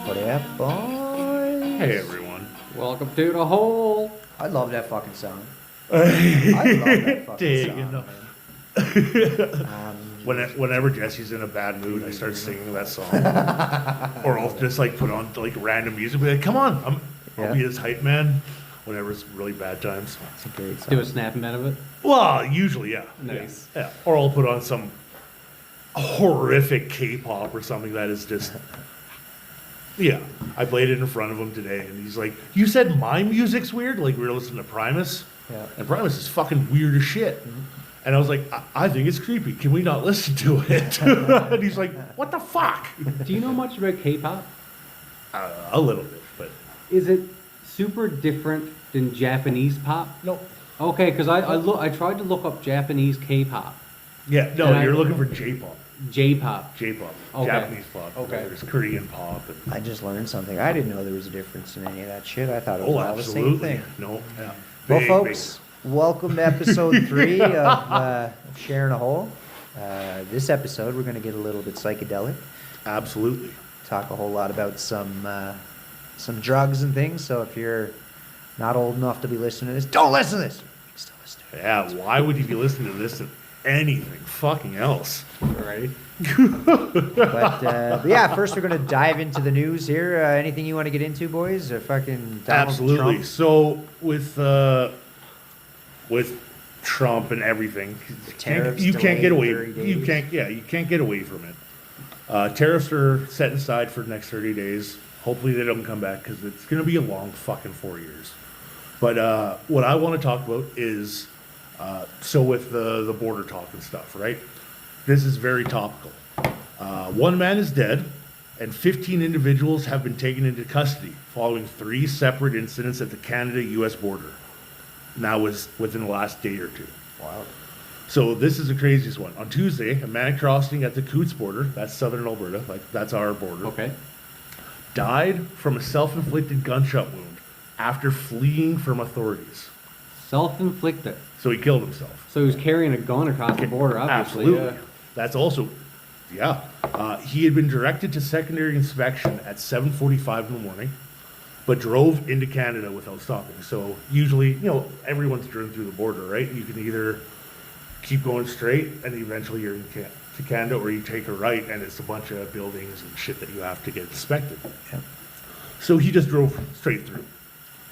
What up, boys? Hey everyone. Welcome to the hole. I love that fucking song. I love that fucking Dig, song. Whenever Jesse's in a bad mood, I start singing that song. Or I'll just like put on like random music, be like, "Come on, I'll be his hype man." Whenever it's really bad times. It's a great song. Do a snapping out of it. Well, usually, yeah. Nice. Yeah. Or I'll put on some horrific K-pop or something that is just. Yeah, I played it in front of him today, and he's like, "You said my music's weird?" Like we were listening to Primus, and Primus is fucking weird as shit. And I was like, I think it's creepy. Can we not listen to it?" And he's like, "What the fuck?" Do you know much about K-pop? A little bit, but Is it super different than Japanese pop? no. Okay, because I tried to look up Japanese K-pop, Yeah, no, And you're I- looking for J-pop. J-pop. J-pop, Okay. Japanese pop. Okay. There's Korean pop. And, I just learned something. I didn't know there was a difference in any of that shit. I thought it was oh, all the same absolutely. thing. No, yeah. Well, Big, folks, welcome to episode 3 of Sharing a Hole. This episode, we're going to get a little bit psychedelic. big. Absolutely. Talk a whole lot about some drugs and things. So if you're not old enough to be listening to this, don't listen to this. You can still listen to it. Yeah, why would you be listening to this and anything fucking else? Right. But yeah, first we're going to dive into the news here. Anything you want to get into, boys? Or fucking Donald Absolutely. Trump? So with Trump and everything, Tariffs you can't get away. delayed 30 You days. can't. Yeah, you can't get away from it. Tariffs are set aside for the next 30 days. Hopefully they don't come back because it's going to be a long fucking 4 years. But what I want to talk about is so with the border talk and stuff, right? This is very topical. One man is dead, and 15 individuals have been taken into custody following 3 separate incidents at the Canada-U.S. border. And that was within the last day or two. Wow. So this is the craziest one. On Tuesday, a man crossing at the Coutts border, that's southern Alberta, like that's our border, Okay. died from a self-inflicted gunshot wound after fleeing from authorities. Self-inflicted. So he killed himself. So he was carrying a gun across the border, obviously. Absolutely. That's also, yeah. He had been directed to secondary inspection at 7:45 in the morning, but drove into Canada without stopping. So usually, everyone's driven through the border, right? You can either keep going straight and eventually you're to Canada, or you take a right and it's a bunch of buildings and shit that you have to get inspected. Yep. So he just drove straight through.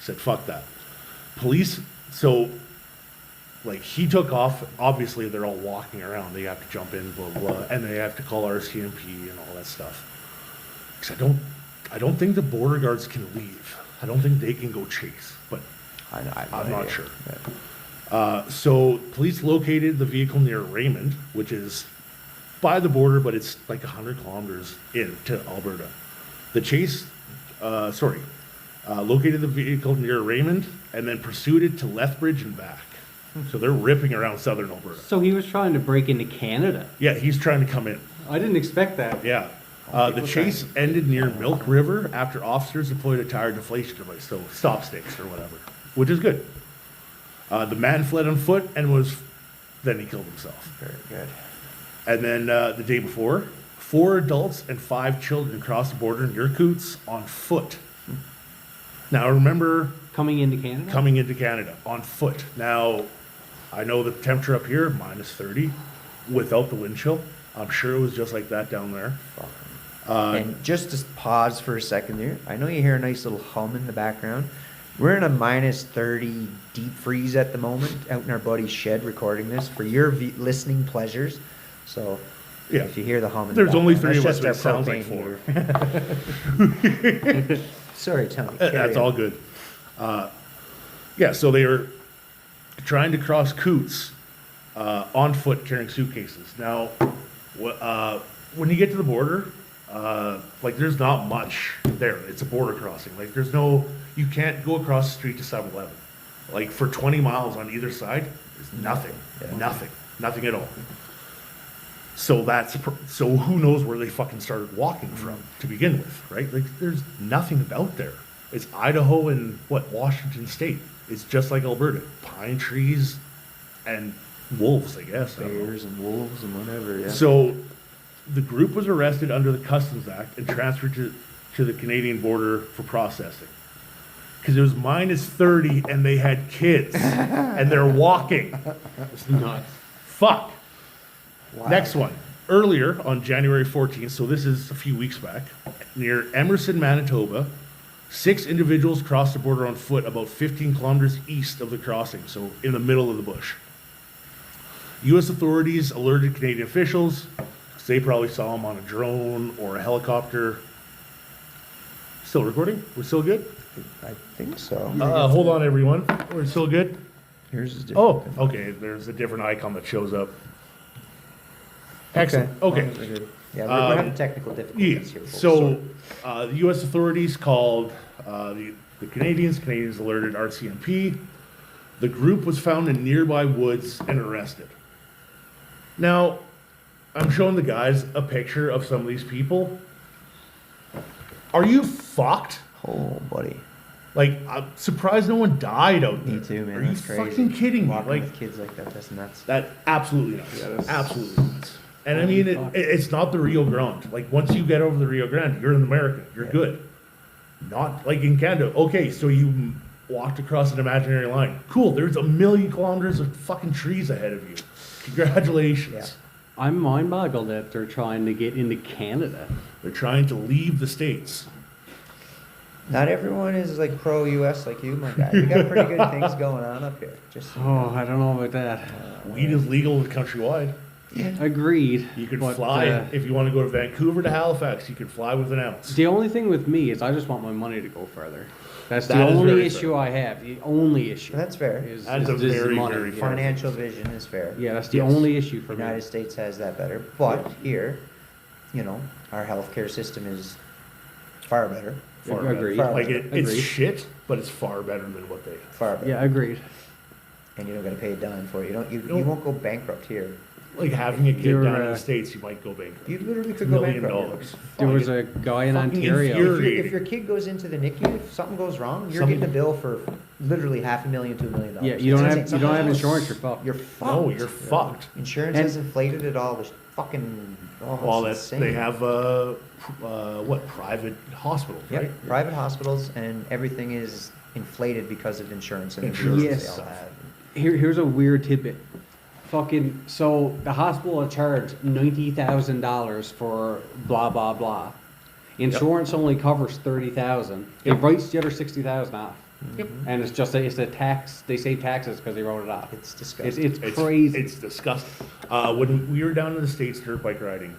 Said, fuck that. Police, so like he took off. Obviously, they're all walking around. They have to jump in, blah, blah, and they have to call RCMP and all that stuff. Because I don't think the border guards can leave. I don't think they can go chase, but I'm not sure. So police located the vehicle near Raymond, which is by the border, but it's like 100 kilometers into Alberta. The chase, located the vehicle near Raymond and then pursued it to Lethbridge and back. So they're ripping around southern Alberta. So he was trying to break into Canada. Yeah, he's trying to come in. I didn't expect that. Yeah. The chase ended near Milk River after officers deployed a tire deflation device, so stop sticks or whatever, which is good. The man fled on foot and then he killed himself. Very good. And then the day before, 4 adults and 5 children crossed the border near Coutts on foot. Now remember, Coming into Canada? coming into Canada on foot. Now, I know the temperature up here, minus 30, without the wind chill. I'm sure it was just like that down there. And just to pause for a second there, I know you hear a nice little hum in the background. We're in a minus 30 deep freeze at the moment out in our buddy's shed recording this for your listening pleasures. So Yeah. if you hear the hum in There's the only background, 3 of us, that's but just it our sounds like propane 4. heater. Sorry, Tony. That's carry all on. good. Yeah, so they were trying to cross Coutts on foot carrying suitcases. Now, when you get to the border, there's not much there. It's a border crossing. You can't go across the street to 7-Eleven. Like for 20 miles on either side, there's nothing. Yeah. Nothing at all. So so who knows where they fucking started walking from to begin with, right? Like there's nothing out there. It's Idaho and Washington State. It's just like Alberta. Pine trees and wolves, I guess. I don't know. Bears and wolves and whatever, yeah. So the group was arrested under the Customs Act and transferred to the Canadian border for processing. Because it was minus 30 and they had kids and they're walking. It's nuts. Fuck. Wow. Next one. Earlier on January 14th, so this is a few weeks back, near Emerson, Manitoba, 6 individuals crossed the border on foot about 15 kilometers east of the crossing, so in the middle of the bush. U.S. authorities alerted Canadian officials, because they probably saw them on a drone or a helicopter. Still recording? We're still good? I think so. Hold on, everyone. We're still good? Yours is different. Oh, okay. There's a different icon that shows up. Excellent. Okay. Yeah, we're having technical Yeah. difficulties here. Folks. So, the U.S. authorities called the Canadians. Canadians alerted RCMP. The group was found in nearby woods and arrested. Now, I'm showing the guys a picture of some of these people. Are you fucked? Oh, buddy. Like, I'm surprised no one died out there. Me too, man. Are you That's crazy. fucking kidding me? Walking Like, with kids like that, that's nuts. that absolutely nuts. Yeah, that's- Absolutely nuts. And I Holy mean, fuck. it's not the Rio Grande. Like, once you get over the Rio Grande, you're in America. You're Yeah. good. Not like in Canada. Okay, so you walked across an imaginary line. Cool, there's 1,000,000 kilometers of fucking trees ahead of you. Congratulations. Yeah. I'm mind boggled that they're trying to get into Canada. They're trying to leave the States. Not everyone is like pro-US like you, my guy. We got pretty good things going on up here. Just so you Oh, know. I don't know about that. Weed is legal countrywide. Agreed. You can but, fly. If you want to go to Vancouver to Halifax, you can fly with an ounce. The only thing with me is I just want my money to go further. That's the That is only very issue fair. I have. The only issue. That's fair. Is, That is a is the very, money. very yeah. fair. Financial vision is fair. Yeah, that's the Yes. only issue for The me. United States has that better. But here, you know, our healthcare system is far better. Far Agreed. better. Like it's Agreed. shit, but it's far better than what they have. Far better. Yeah, agreed. And you don't gotta pay a dime for it. You Nope. won't go bankrupt here. Like having a kid You're, down in the uh, States, you might go bankrupt. You literally could go $1 million. bankrupt. There was a guy in Fucking Ontario. infuriating. If your kid goes into the NICU, if something goes wrong, you're Some- getting a bill for literally $500,000 to $1 million. Yeah, you don't It's have insane. you don't have Something insurance. else- You're fucked. You're fucked. No, you're fucked. Insurance And- has inflated it all. There's fucking. Oh, Well, it's that's insane. they have private hospitals, Yep, right? private hospitals and everything is inflated because of insurance and Insurance. insurance Yes. they all have. Here's a weird tidbit. Fucking so the hospital will charge $90,000 for blah blah blah. Insurance only covers 30,000. Yep. It writes the other 60,000 off, Yep. and it's just it's a tax. They save taxes because they wrote it off. It's disgusting. It's crazy. It's disgusting. When we were down in the States dirt bike riding,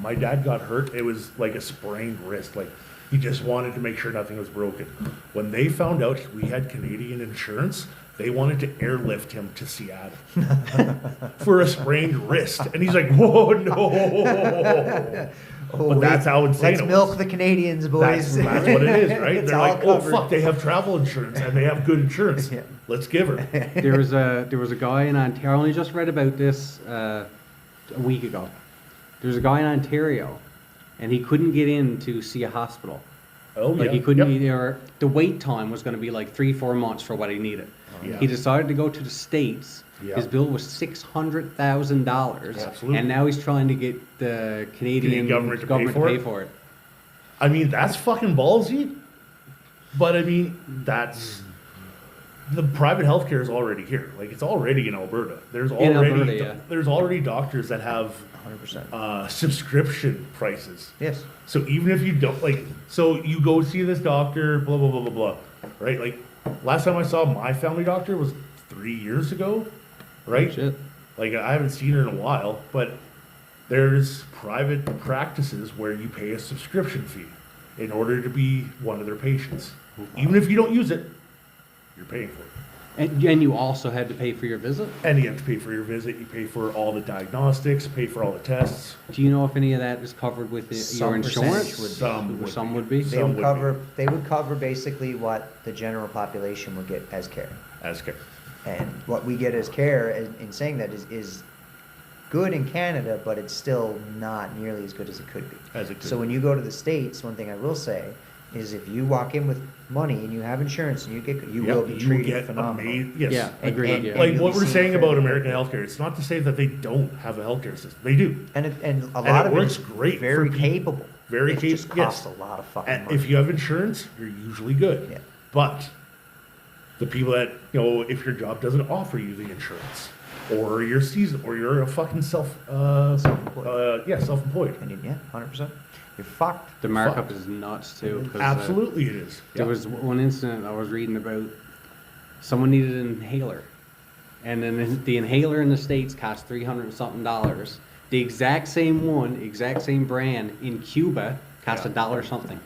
my dad got hurt. It was like a sprained wrist. Like he just wanted to make sure nothing was broken. When they found out we had Canadian insurance, they wanted to airlift him to Seattle for a sprained wrist. And he's like, whoa, no. But that's how insane Let's it milk was. the Canadians, boys. That's what it is, right? It's They're all like, oh, covered. fuck, they have travel insurance and they have good insurance. Yeah. Let's give her. There was a guy in Ontario. I only just read about this a week ago. There was a guy in Ontario, and he couldn't get in to see a hospital. Oh, Like yeah. he couldn't Yep. be there. The wait time was going to be like 3-4 months for what he needed. Yeah. He decided to go to the States. Yeah. His bill was $600,000, Absolutely. and now he's trying to get the Canadian government to pay government for to it? pay for it. I mean, that's fucking ballsy. But I mean, that's the private healthcare is already here. Like it's already in Alberta. There's In already Alberta, yeah. there's already doctors that have 100%. subscription prices. Yes. So even if you don't like, so you go see this doctor, blah blah blah blah blah, right? Like last time I saw my family doctor was 3 years ago, right? Shit. Like I haven't seen her in a while, but there's private practices where you pay a subscription fee in order to be one of their patients. Even if you don't use it, you're paying for it. And you also had to pay for your visit. And you have to pay for your visit, you pay for all the diagnostics, pay for all the tests. Do you know if any of that is covered with your Some insurance? percentage Some Would be. They Some would would cover. They would cover basically what the general population would get as care, As care. and what we get as care. In saying that is good in Canada, but it's still not nearly as good as it could be. As it could So when you go to the States, one thing I will say is if you walk in with money and you have insurance and you will be treated phenomenally. Yes. Yeah, And- agreed. and- yeah. and Like you'll what be we're seen saying about fairly American well. healthcare, it's not to say that they don't have a healthcare system. They do. And a And lot it of works it's great very for capable. Very It just costs a lot of fucking And money. if you have insurance, you're usually good. Yeah. But the people that, if your job doesn't offer you the insurance, or you're seasoned, or you're a fucking Self-employed. self-employed. And yeah, 100%. You're fucked. The markup is nuts too. 'cause, Absolutely it is. There Yeah. was one incident I was reading about. Someone needed an inhaler, and then the inhaler in the States cost $300 and something. The exact same one, exact same brand in Cuba cost Yeah. $1 something.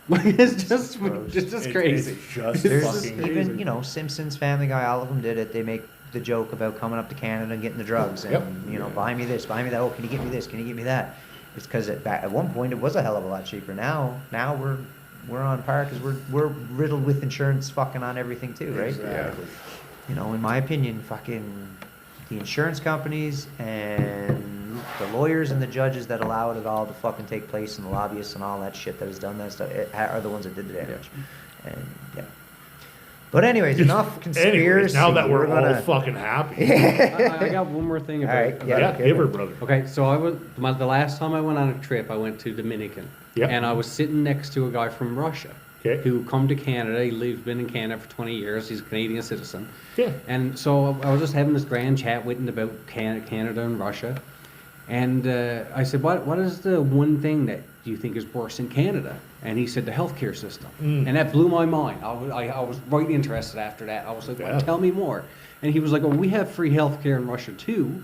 It's just gross. it's just It's crazy. just There's fucking even, crazy. Simpsons, Family Guy, all of them did it. They make the joke about coming up to Canada and getting the drugs and, Yep. buy me this, buy me that. Oh, can you get me this? Can you get me that? It's because at one point it was a hell of a lot cheaper. Now we're on par because we're riddled with insurance fucking on everything too, right? Exactly. In my opinion, fucking the insurance companies and the lawyers and the judges that allow it all to fucking take place and the lobbyists and all that shit that has done that stuff are the ones that did the damage. And yeah. But anyways, enough conspiracy. Anyways, now that we're all gonna... fucking happy. I got one more thing about. All right, Yeah, okay. give her, brother. Okay, so the last time I went on a trip, I went to Dominican, Yep. and I was sitting next to a guy from Russia, Okay. who come to Canada. Been in Canada for 20 years. He's a Canadian citizen. Yeah. And so I was just having this grand chat with him about Canada and Russia, and I said, "What is the one thing that you think is worse in Canada?" And he said, "The healthcare system," and that blew my mind. I was right interested after that. I was like, Yeah. "Well, tell me more." And he was like, "Oh, we have free healthcare in Russia too,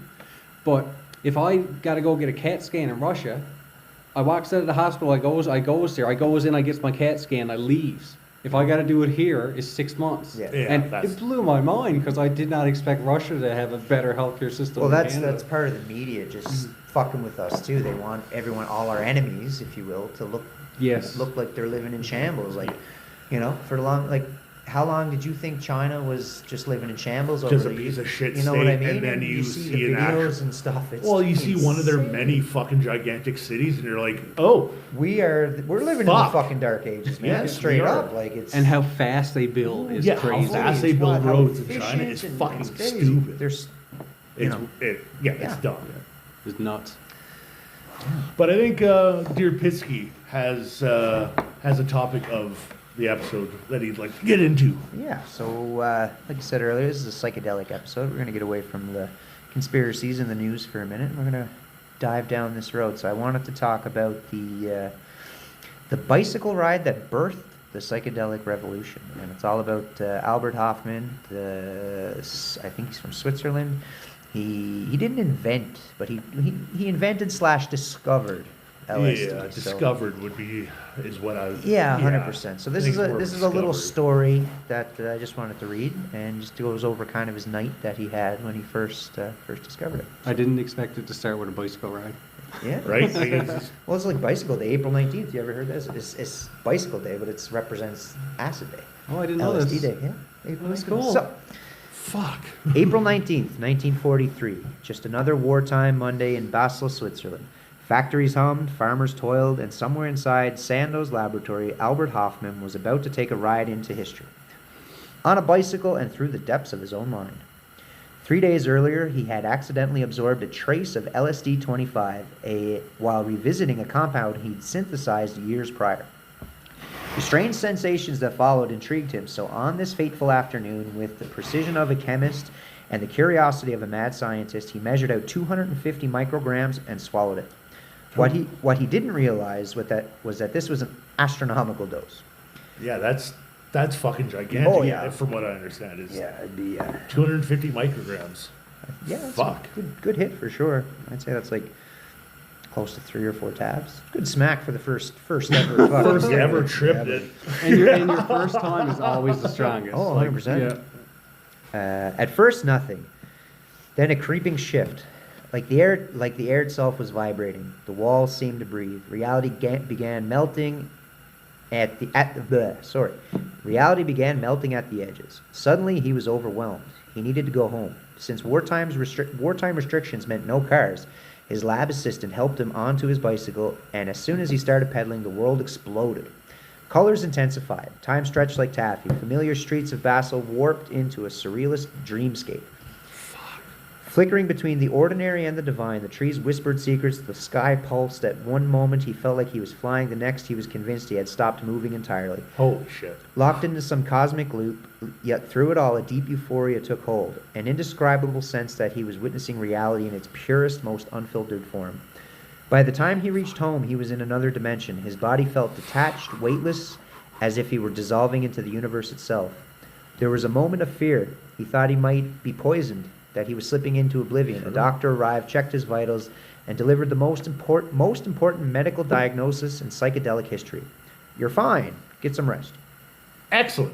but if I got to go get a CAT scan in Russia, I walks out of the hospital, I goes there, I goes in, I gets my CAT scan, I leaves. If I got to do it here, it's 6 months." Yeah. Yeah, And that's- it blew my mind because I did not expect Russia to have a better healthcare system. Well, than that's Canada. part of the media just fucking with us too. They want everyone, all our enemies, if you will, to look like they're living in shambles. Like, for the long, like, how long did you think China was just living in shambles over Just a the piece of shit You know what I state, mean? and then you see see the an videos actual- and stuff. It's Well, you see one of their insane. many fucking gigantic cities, and you're like, oh, We're living in the Fuck. fucking dark ages, man. Yes, Straight we are. up, like it's And how fast they build is yeah, crazy. how fast they It's build wild, how roads in China efficient is and fucking it's crazy. stupid. There's, It's Yeah. it's dumb. It's nuts. But I think Dear Pitsky has a topic of the episode that he'd like to get into. Yeah, so like I said earlier, this is a psychedelic episode. We're going to get away from the conspiracies and the news for a minute. We're going to dive down this road. So I wanted to talk about the bicycle ride that birthed the psychedelic revolution. And it's all about Albert Hoffman. I think he's from Switzerland. He didn't invent, but he invented / discovered LSD. Yeah, So- discovered is what I. yeah, 100%. So I this think is it's more a little discovered. story that I just wanted to read, and just goes over kind of his night that he had when he first discovered it. I didn't expect it to start with a bicycle ride. Yeah, Right? I guess it's- Well, it's like Bicycle Day, April 19th. You ever heard this? It's Bicycle Day, but it represents Acid Day. Oh, I didn't know LSD this. Day. Yeah, April That's 19th. cool. So, Fuck. April 19th, 1943. Just another wartime Monday in Basel, Switzerland. Factories hummed, farmers toiled, and somewhere inside Sandow's laboratory, Albert Hoffman was about to take a ride into history. On a bicycle and through the depths of his own mind. 3 days earlier, he had accidentally absorbed a trace of LSD-25 while revisiting a compound he'd synthesized years prior. The strange sensations that followed intrigued him, so on this fateful afternoon, with the precision of a chemist and the curiosity of a mad scientist, he measured out 250 micrograms and swallowed it. What he didn't realize was that this was an astronomical dose. Yeah, that's fucking gigantic. Oh, yeah. From what I understand, is it'd be 250 micrograms. yeah, that's Fuck. a good hit for sure. I'd say that's like close to 3 or 4 tabs. Good smack for the first ever fucking First yeah, ever yeah, trip but- that. And your first time is always the strongest. Oh, Like, 100%. yeah. At first, nothing. Then a creeping shift. Like the air itself was vibrating. The walls seemed to breathe. Reality began melting Reality began melting at the edges. Suddenly, he was overwhelmed. He needed to go home. Since wartime restrictions meant no cars, his lab assistant helped him onto his bicycle, and as soon as he started pedaling, the world exploded. Colors intensified. Time stretched like taffy. Familiar streets of Basel warped into a surrealist dreamscape. Flickering between the ordinary and the divine, the trees whispered secrets, the sky pulsed. At one moment he felt like he was flying, the next he was convinced he had stopped moving entirely. Holy shit. Locked into some cosmic loop, yet through it all a deep euphoria took hold, an indescribable sense that he was witnessing reality in its purest, most unfiltered form. By the time he reached home, he was in another dimension. His body felt detached, weightless, as if he were dissolving into the universe itself. There was a moment of fear. He thought he might be poisoned, that he was slipping into oblivion. A doctor arrived, checked his vitals, and delivered the most important medical diagnosis in psychedelic history. You're fine. Get some rest. Excellent.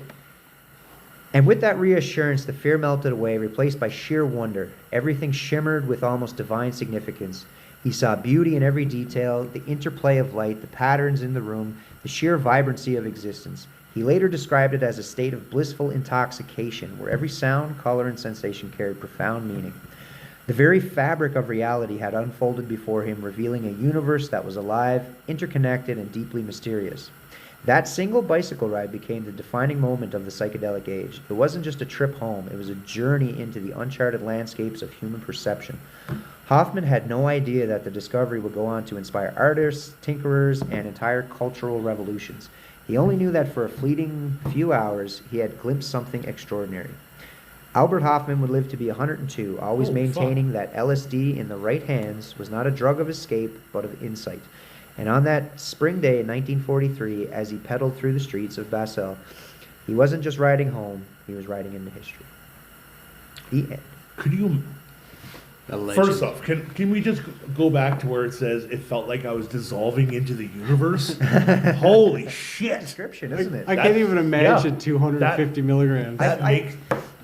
And with that reassurance, the fear melted away, replaced by sheer wonder. Everything shimmered with almost divine significance. He saw beauty in every detail, the interplay of light, the patterns in the room, the sheer vibrancy of existence. He later described it as a state of blissful intoxication, where every sound, color, and sensation carried profound meaning. The very fabric of reality had unfolded before him, revealing a universe that was alive, interconnected, and deeply mysterious. That single bicycle ride became the defining moment of the psychedelic age. It wasn't just a trip home, it was a journey into the uncharted landscapes of human perception. Hoffman had no idea that the discovery would go on to inspire artists, tinkerers, and entire cultural revolutions. He only knew that for a fleeting few hours, he had glimpsed something extraordinary. Albert Hoffman would live to be 102, always maintaining that LSD in the right hands was not a drug of escape, but of insight. And on that spring day in 1943, as he pedaled through the streets of Basel, he wasn't just riding home, he was riding into history. The end. Could you... A legend. First off, can we just go back to where it says it felt like I was dissolving into the universe? Holy shit! Description, isn't it? I can't even imagine yeah. 250 milligrams.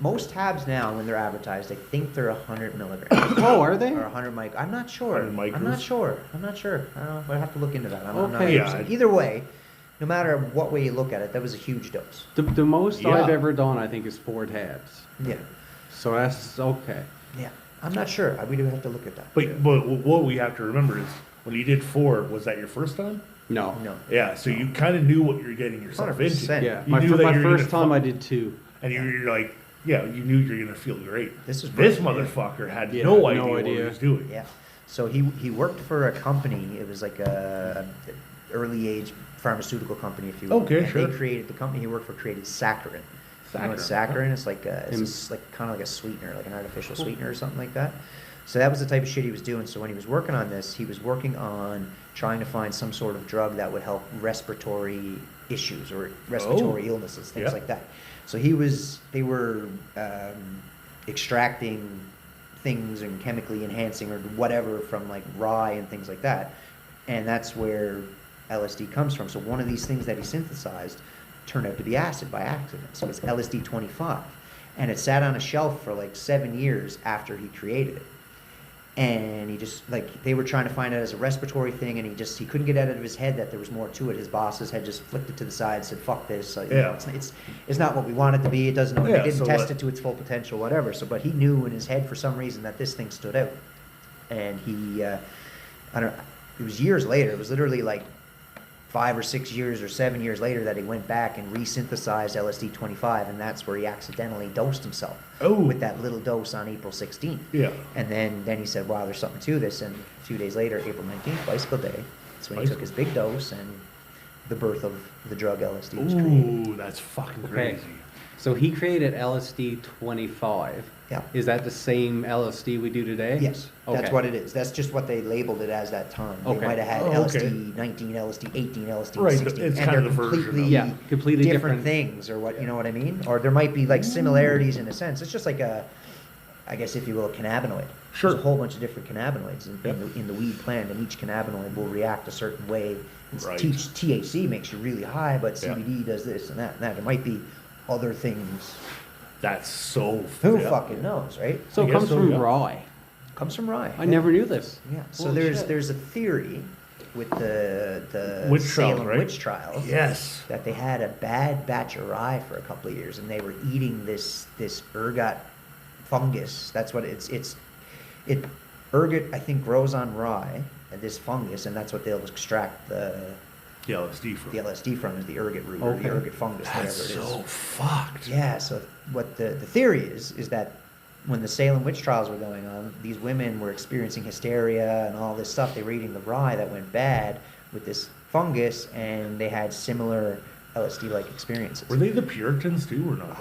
Most tabs now, when they're advertised, I think they're 100 milligrams. Oh, are they? Or 100 mic. I'm not sure. 100 I'm not microns? sure. I don't know. I have to look into that. I'm not Okay. 100%. Either way, no matter what way you look at it, that was a huge dose. The most Yeah. I've ever done, I think, is 4 tabs. Yeah. So that's okay. Yeah. I'm not sure. We do have to look at that. But what we have to remember is, when you did 4, was that your first time? No. No. Yeah, so you kind of knew what you're getting yourself 100%. into. Yeah, You my, knew fir- that my you were first gonna time I fuck- did 2. And you're like, yeah, you knew you're going to feel great. This is This great. motherfucker had Yeah, no no idea what he idea. was doing. Yeah. So he worked for a company. It was like a early age pharmaceutical company, if you will. Okay, And sure. They created the company he worked for created saccharin. You know what Saccharin, saccharin? It's like like kind of like a sweetener, like an artificial sweetener or something like that. So that was the type of shit he was doing. So when he was working on this, he was working on trying to find some sort of drug that would help respiratory issues or respiratory illnesses, things Yeah. like that. So they were extracting things and chemically enhancing or whatever from like rye and things like that. And that's where LSD comes from. So one of these things that he synthesized turned out to be acid by accident. So it's LSD 25. And it sat on a shelf for like 7 years after he created it. And he just, like, they were trying to find it as a respiratory thing, and he couldn't get out of his head that there was more to it. His bosses had just flipped it to the side and said, fuck this. So, you know, it's not what we want it to be. It doesn't know. Yeah, They didn't so test what- it to its full potential, whatever. So, but he knew in his head for some reason that this thing stood out. And he, I don't know, it was years later. It was literally like 5 or 6 years or 7 years later that he went back and resynthesized LSD 25, and that's where he accidentally dosed himself with that little dose on April 16th. Yeah. And then he said, wow, there's something to this. And a few days later, April 19th, Bicycle Day, that's when he took his big dose, and the birth of the drug LSD was created. Ooh, that's fucking Okay. crazy. So he created LSD 25. Yeah. Is that the same LSD we do today? Yes, that's Okay. what it is. That's just what they labeled it as that time. They Okay. might have had Oh, okay. LSD 19, LSD 18, LSD Right, 16, it's and kind of they're the version of- completely, Yeah, completely different different. things, or what, you know what I mean? Or there might be like similarities in a sense. It's just like a, I guess if you will, a cannabinoid. Sure. There's a whole bunch of different cannabinoids Yep. in the weed plant, and each cannabinoid will react a certain way. Right. THC makes you really high, but Yeah. CBD does this and that and that. There might be other things. That's so... Who yeah. fucking knows, right? So I it guess comes so, from yeah. rye. Comes from rye. I never knew this. Yeah. So Holy there's shit. there's a theory with the Witch trials, Salem right? witch trials. Yes. That they had a bad batch of rye for a couple of years, and they were eating this ergot fungus. That's what ergot, I think, grows on rye, this fungus, and that's what they'll extract the The LSD from. LSD from, is the ergot root or the Okay. ergot fungus, That's whatever it is. so fucked. Yeah, so what the theory is that when the Salem witch trials were going on, these women were experiencing hysteria and all this stuff. They were eating the rye that went bad with this fungus, and they had similar LSD-like experiences. Were they the Puritans too, or not?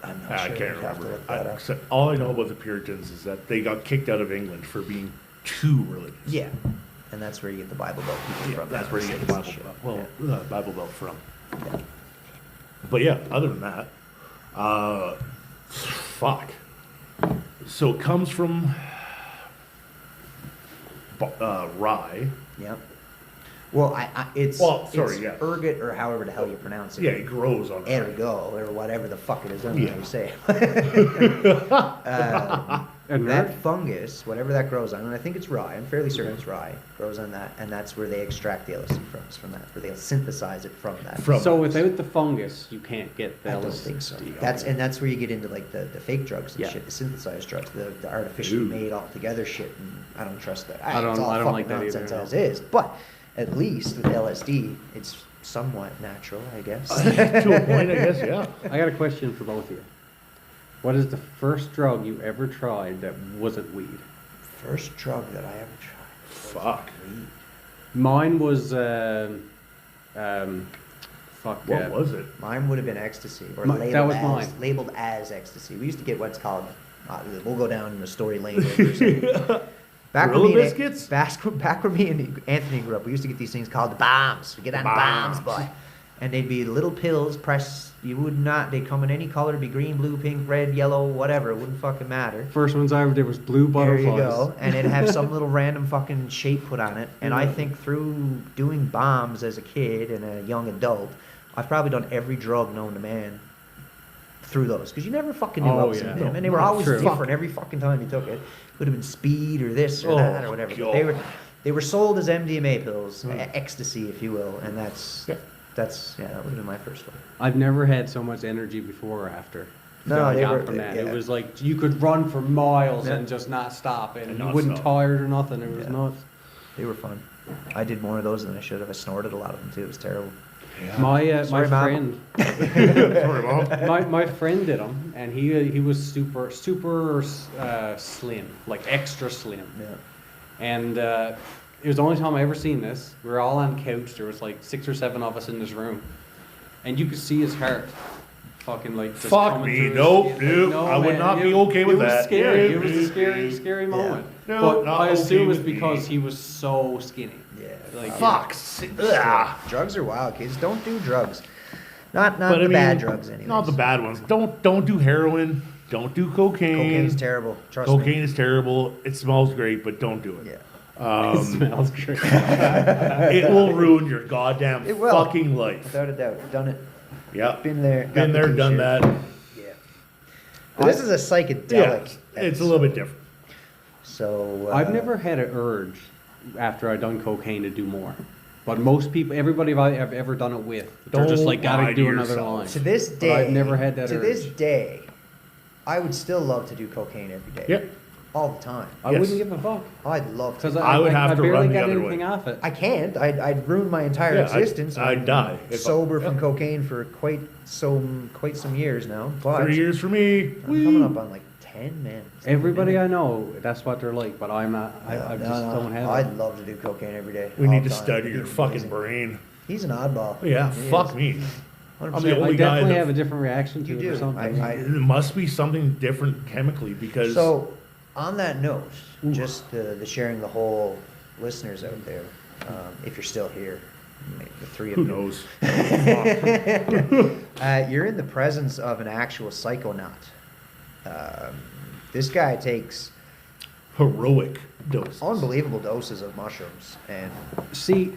I'm not I sure. can't You'd have to remember. look that up. Except all I know about the Puritans is that they got kicked out of England for being too religious. Yeah, and that's where you get the Bible Belt people Yeah, from. that's where you get the Bible Shit. Belt. Well, Yeah. Bible Belt from. Yeah. But yeah, other than that, fuck. So it comes from rye. Yep. Well, it's sorry, it's yeah. ergot or however the hell you pronounce it. Yeah, it grows on rye. Ergo or whatever the fuck it is. I don't know how you say it. And that rye? fungus, whatever that grows on, and I think it's rye. I'm fairly certain it's rye. Grows on that, and that's where they extract the LSD from. Is from that, where they synthesize it from that. So without the fungus, you can't get the I LSD. don't think so. That's where you get into like the fake drugs and Yeah. shit, the synthesized drugs, the artificially Ooh. made all together shit. And I don't trust that. I don't- It's all I don't like fucking that either, nonsense no. as is. But at least with LSD, it's somewhat natural, I guess. To a point, I guess, yeah. I got a question for both of you. What is the first drug you ever tried that wasn't weed? First drug that I ever tried. Fuck. Weed. Mine was What was it? Mine would have been ecstasy, or That was mine. labeled as ecstasy. We used to get what's called. We'll go down the story lane. Later. Back Gorilla when me biscuits? back when me and Anthony grew up, we used to get these things called the bombs. We get on the bombs, boy. And they'd be little pills pressed. You would not. They'd come in any color. It'd be green, blue, pink, red, yellow, whatever. It wouldn't fucking matter. First ones I ever did was blue There butterflies. you go. And it'd have some little random fucking shape put on it. And I Yeah. think through doing bombs as a kid and a young adult, I've probably done every drug known to man through those. Because you never fucking knew Oh, what was yeah. in them. No, And they were no, always true. different every fucking time you took it. Could have been speed or this or Oh, that or whatever. But God. they were sold as MDMA pills, Mm. ecstasy, if you will. And that would have been my first one. I've never had so much energy before or after. No, that I they got were- from that. yeah. It was like you could run for miles Yeah. and just not stop, and And you not wouldn't stop. tired or nothing. It was Yeah. nuts. They were fun. I did more of those than I should have. I snorted a lot of them too. It was terrible. Yeah. My Sorry, Mom. friend, Sorry, Mom. my friend did them, and he was super slim, like extra slim. Yeah. And it was the only time I ever seen this. We were all on the couch. There was like 6 or 7 of us in this room, and you could see his heart, fucking like. Just Fuck coming me. through his Nope, skin. nope. I would man, not be okay with It was that. scary. Yeah, It was a yeah, scary, yeah. scary moment. No, but not I assume okay it's with me. because he was so skinny. Yeah. Like, Fuck. Ugh. Drugs are wild, kids. Don't do drugs. Not But the I bad mean, drugs, anyway. Not the bad ones. Don't do heroin. Don't do cocaine. Cocaine's terrible. Trust Cocaine me. is terrible. It smells great, but don't do it. Yeah. It smells great. It will ruin your goddamn It will. fucking life. Without a doubt. Done it. Yep. Been there. Been there, done that. Yeah. But this is a psychedelic. Yeah, it's a little bit different. So. I've never had an urge after I done cocaine to do more. But most people, everybody I've ever done it with, they're just Don't like, lie gotta to do another yourself. line. To this But day. I've never had that To urge. this day, I would still love to do cocaine every day. Yep. All the time. I Yes. wouldn't give a fuck. I'd love to. Because I would have to barely run the got other anything way. off it. I can't. I'd ruin my entire Yeah, existence. I'd I'm die if I- sober from yeah. cocaine for quite some years now. But 3 years for me. I'm Whee! coming up on like 10, man. Everybody I know, that's what they're like, but I'm not. I No, just no, don't have I'd it. love to do cocaine every day. We all need the to time. study It'd your be fucking amazing. brain. He's an oddball. Yeah, He fuck is. me. 100%. I'm the I only guy definitely that- have a different reaction to You it or do. something. It must be something different chemically because So, on that note, just the sharing the whole listeners out there, if you're still here, the three of who you. knows? You're in the presence of an actual psychonaut. This guy takes Heroic doses. unbelievable doses of mushrooms, and See,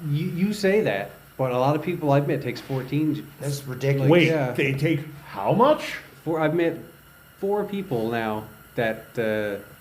you say that, but a lot of people I've met takes 14. that's ridiculous. Wait, yeah. they take how much? I've met 4 people now that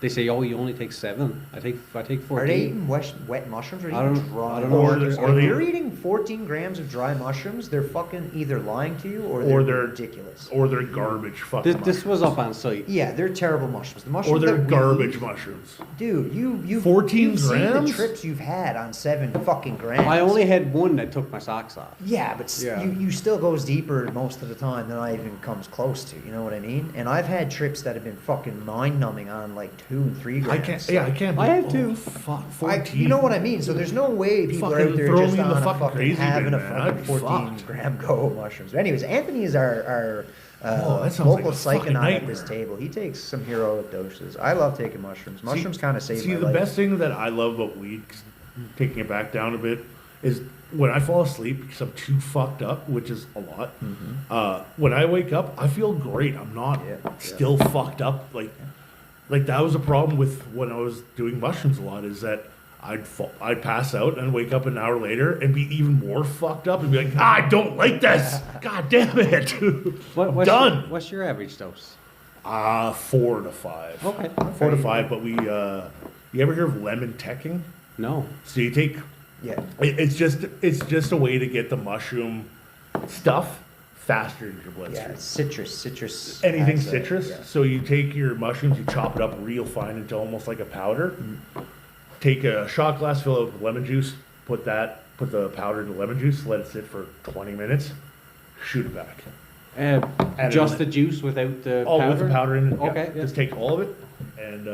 They say, oh, you only take 7. I take 14. Are they eating wet mushrooms or I eating don't- dry? I don't know Or what they're- they're or If they- you're eating 14 grams of dry mushrooms, they're fucking either lying to you or Or they're they're- ridiculous. Or they're garbage fucking This was up on site. Yeah, they're terrible mushrooms. The Or mushrooms they're that we garbage eat- mushrooms. Dude, you 14 you've seen grams? the trips you've had on 7 fucking grams. I only had one that took my socks off. Yeah, but Yeah. You still goes deeper most of the time than I even comes close to. You know what I mean? And I've had trips that have been fucking mind numbing on like 2 and 3 grams. I can't. I have oh, two. Fuck, I, 14. you know what I mean? So there's no way people are Fucking out there throw just me in the on a fucking fucking crazy having bin, a man. fucking I'd be 14 fucked. gram go of mushrooms. But anyways, Anthony is our Oh, that sounds local like a fucking psychonaut at this nightmare. table. He takes some heroic doses. I love taking mushrooms. Mushrooms kind of save See, my the life. best thing that I love about weed, taking it back down a bit, is when I fall asleep because I'm too fucked up, which is a lot. When I wake up, I feel great. I'm not still fucked up. Like that was a problem with when I was doing mushrooms a lot. Is that I'd pass out and wake up an hour later and be even more fucked up and be like, I don't like this. God damn it. What's Done. What's your average dose? 4 to 5. Okay. 4 to 5. But you ever hear of lemon teching? No. So you take Yeah. it's just a way to get the mushroom stuff faster in your bloodstream. Yeah, citrus. Anything has a- citrus. yeah. So you take your mushrooms, you chop it up real fine into almost like a powder. Take a shot glass, fill it with lemon juice, put the powder in the lemon juice, let it sit for 20 minutes, shoot it back. Add Just in the juice without the All powder? with the powder in it. Yeah. Okay, yeah. Just take all of it, and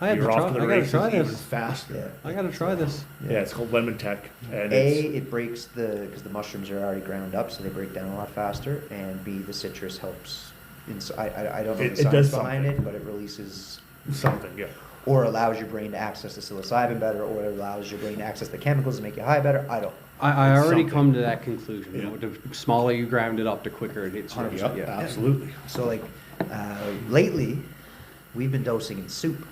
I have to you're try. off to the I gotta races try even this. faster. Yeah. I gotta try this. Yeah, it's called lemon tech, and A, it's it breaks because the mushrooms are already ground up, so they break down a lot faster. And B, the citrus helps. I don't know It- the it science does behind something. it, but it releases something. Yeah. or allows your brain to access the psilocybin better, or it allows your brain to access the chemicals to make you high better. I don't. I It's already something. come to that conclusion. You Yeah. know, the smaller you ground it up, the quicker it hits you. 100%. Yep, absolutely. So like lately, we've been dosing in soup.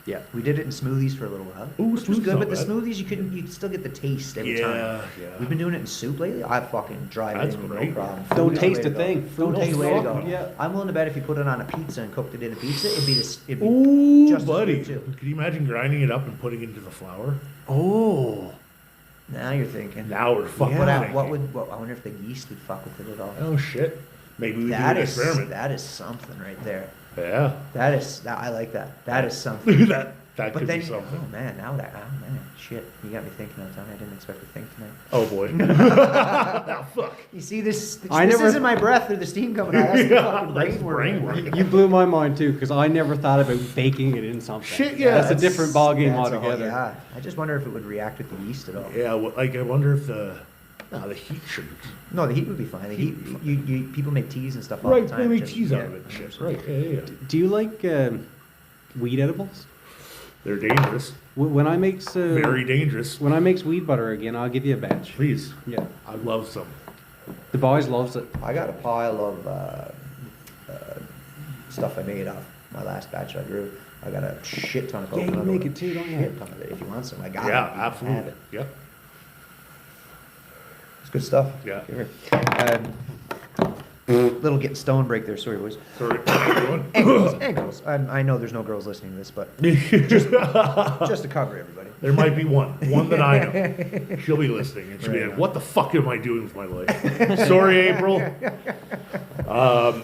Yeah. We did it in smoothies for a little while, Ooh, which was smoothie's good. not But the bad. smoothies, you still get the taste every Yeah, time. yeah. We've been doing it in soup lately. I fucking drive That's it in great. no problem. Don't Food is the taste way to a go. thing. Don't Food taste is the way to fuck go. no. Yeah. I'm willing to bet if you put it on a pizza and cooked it in a pizza, it'd be Ooh, just as buddy. good, too. Could you imagine grinding it up and putting it into the flour? Oh. Now you're thinking. Now we're fucking What, thinking. I wonder if the yeast would fuck with it at all. Oh, shit. Maybe we do That an is experiment. that is something right there. Yeah. I like that. That is something. that But could then, be something. oh man, shit, you got me thinking of something I didn't expect to think tonight. Oh, boy. Now, fuck. You see this? I This never- isn't my breath or the steam coming out. That's the fucking That's brain work. brain work. You blew my mind too, because I never thought about baking it in something. Shit, yeah. That's a different ballgame That's a whole- altogether. Yeah, I just wonder if it would react with the yeast at all. Yeah, well, like, I wonder if the heat shouldn't. No, the heat would be fine. The heat, people make teas and stuff all Right, the they time. make just- cheese out yeah, of it and shit. 100%. Right, yeah. Do you like weed edibles? They're dangerous. When I makes Very dangerous. when I makes weed butter again, I'll give you a batch. Please. Yeah, I love some. the boys loves it. I got a pile of stuff I made off my last batch I grew. I got a shit ton of Yeah, you coconut. make oil. it too, don't you? Shit ton of it. If you want some, I got it. Yeah, You can absolutely. have it. Yep. It's good stuff. Yeah. Give here. Little getting stone break there. Sorry, boys. Sorry, everyone. And girls. And girls. I know there's no girls listening to this, but just to cover everybody. There might be one that I know. She'll be listening, and she'll be like, "What the fuck am I doing with my life?" Sorry, April.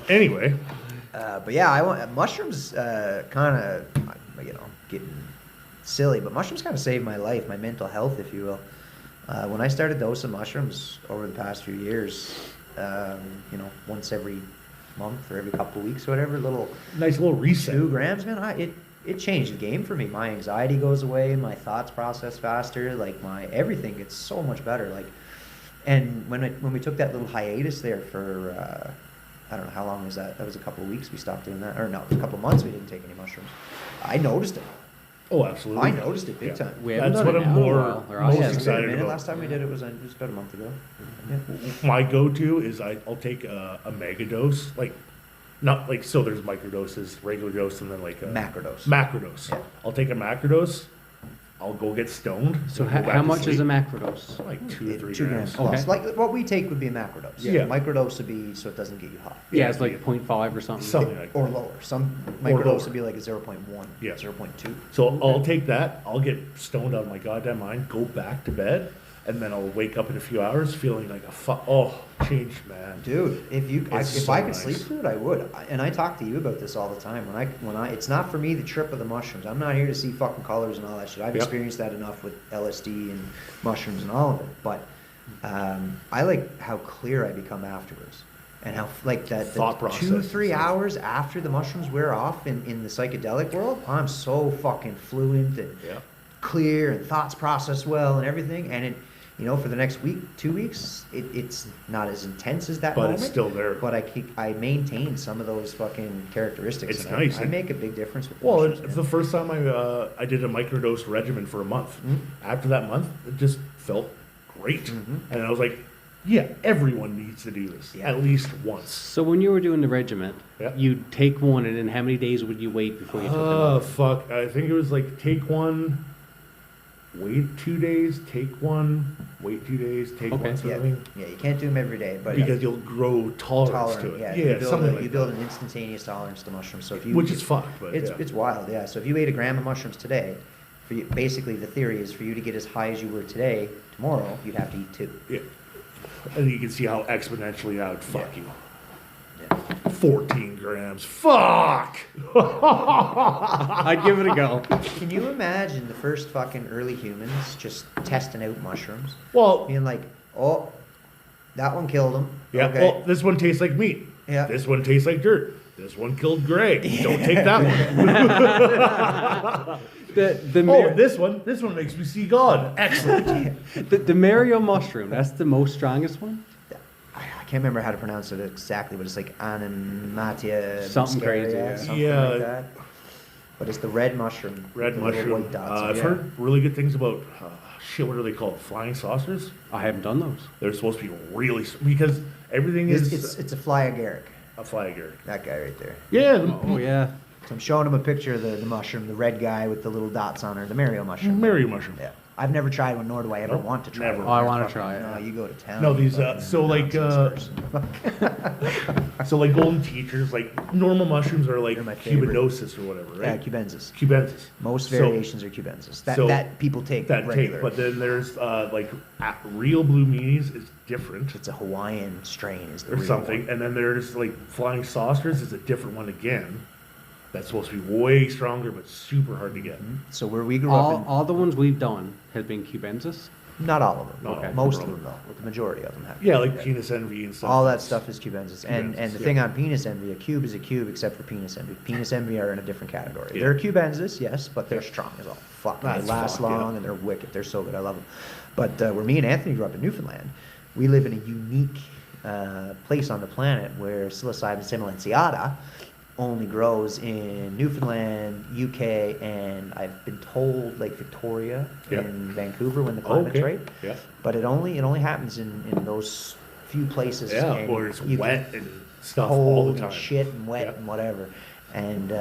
Anyway, But yeah, I want mushrooms. Kind of, getting silly, but mushrooms kind of saved my life, my mental health, if you will. When I started dosing mushrooms over the past few years, once every month or every couple of weeks, or whatever, nice little reset. 2 grams, man. It changed the game for me. My anxiety goes away. My thoughts process faster. Like my everything gets so much better. Like, and when we took that little hiatus there for I don't know how long was that. That was a couple of weeks. We stopped doing that, or no, a couple of months. We didn't take any mushrooms. I noticed it. Oh, absolutely. I noticed it big time. We haven't That's done what it I'm now in a more while, or I most Yeah, haven't. it's been a excited minute. about. Last time we did it was about a month ago. Yeah. My go-to is I'll take a mega dose, like not like so. There's microdoses, regular dose, and then like a Macrodose. Macrodose. Yeah. I'll take a macrodose, I'll go get stoned. So and go back how to much is a sleep. macrodose? Like 2 or 3 2 grams. grams plus. Okay. Like what we take would be a macrodose. Yeah. Microdose would be so it doesn't get you high. Yeah, it's like 0.5 or something. Something like that. Or lower. Some Or microdose lower. would be like a 0.1, Yeah. 0.2. So I'll take that. I'll get stoned out of my goddamn mind. Go back to bed, and then I'll wake up in a few hours feeling like changed, man. Dude, if It's I so could sleep nice. through it, I would. And I talk to you about this all the time. When I, it's not for me the trip of the mushrooms. I'm not here to see fucking colors and all that shit. I've Yep. experienced that enough with LSD and mushrooms and all of it. But I like how clear I become afterwards, and how like that Thought the process 2-3 and stuff. hours after the mushrooms wear off in the psychedelic world, I'm so fucking fluent and Yeah. clear and thoughts process well and everything. And it, for the next week, 2 weeks, it's not as intense as that But moment. it's still there. But I maintain some of those fucking characteristics. It's and nice. I make a big difference with Well, mushrooms, it's the man. first time I did a microdose regimen for a month. Mhm. After that month, it just felt great, Mhm. and I was like, "Yeah, everyone needs to do this Yeah. at least once." So when you were doing the regiment, Yeah. you'd take one, and then how many days would you wait before you took Oh another? fuck! I think it was like take one, wait 2 days, take one, wait 2 days, take Okay. one sort Yeah, of thing. yeah, you can't do them every day, but Because you'll grow tolerance tolerant, to it. yeah, Yeah, something like you build that. an instantaneous tolerance to mushrooms. So if you, Which is fucked, but it's yeah. it's wild, yeah. So if you ate a gram of mushrooms today, for you, basically the theory is for you to get as high as you were today, tomorrow you'd have to eat 2. Yeah. And you can see how exponentially that would fuck Yeah. you. Yeah. 14 grams. Fuck! I'd give it a go. Can you imagine the first fucking early humans just testing out mushrooms? Well, Being like, oh, that one killed him. yeah, Okay. well, this one tastes like meat. Yeah. This one tastes like dirt. This one killed Greg. Don't take that one. The Oh, Mar- this one makes me see God. Excellent. the Mario mushroom, that's the most strongest one? I can't remember how to pronounce it exactly, but it's like Animatia Something muscaria, crazy, yeah. something Yeah. like that. But it's the red mushroom. Red with the little mushroom. white dots. I've yeah. heard really good things about, what are they called? Flying saucers? I haven't done those. They're supposed to be really, because everything is It's a fly agaric, a flagger. that guy right there. Yeah, Oh, yeah. So I'm showing him a picture of the mushroom, the red guy with the little dots on her, the Mario mushroom. Mary mushroom. Yeah. I've never tried one, nor do I ever Nope, want to try never. one. Oh, I wanna try it. No, you go to town. No, you these, fucking so like, nonsense person. So like golden teachers, like normal mushrooms are like They're my favorite. cubidosis or whatever, Yeah, right? cubensis. Cubensis. Most So- variations are cubensis. That people take that regular. take, but then there's real blue meanies is different It's a Hawaiian strain, is the or real something, one. and then there's like flying saucers is a different one again. That's supposed to be way stronger, but super hard to get. So where we grew up in, All the ones we've done have been cubensis. not all of them. Not all of them. Most of them though. But the majority of them have. Yeah, like penis envy and stuff. All that stuff is cubensis. And Cubensis, the yeah. thing on penis envy, a cube is a cube except for penis envy. Penis envy are in a different category. Yeah. They're cubensis, yes, but they're strong as all fuck. And That's they last fuck, yeah. long and they're wicked. They're so good. I love them. But where me and Anthony grew up in Newfoundland, we live in a unique place on the planet where psilocybin silenciata only grows in Newfoundland, UK, and I've been told like Victoria Yeah. in Vancouver when the climate's Okay. right. Yeah. But it only happens in those few places. Yeah, and or it's you can- wet and stuff all cold the time. and shit and wet Yeah. and whatever. And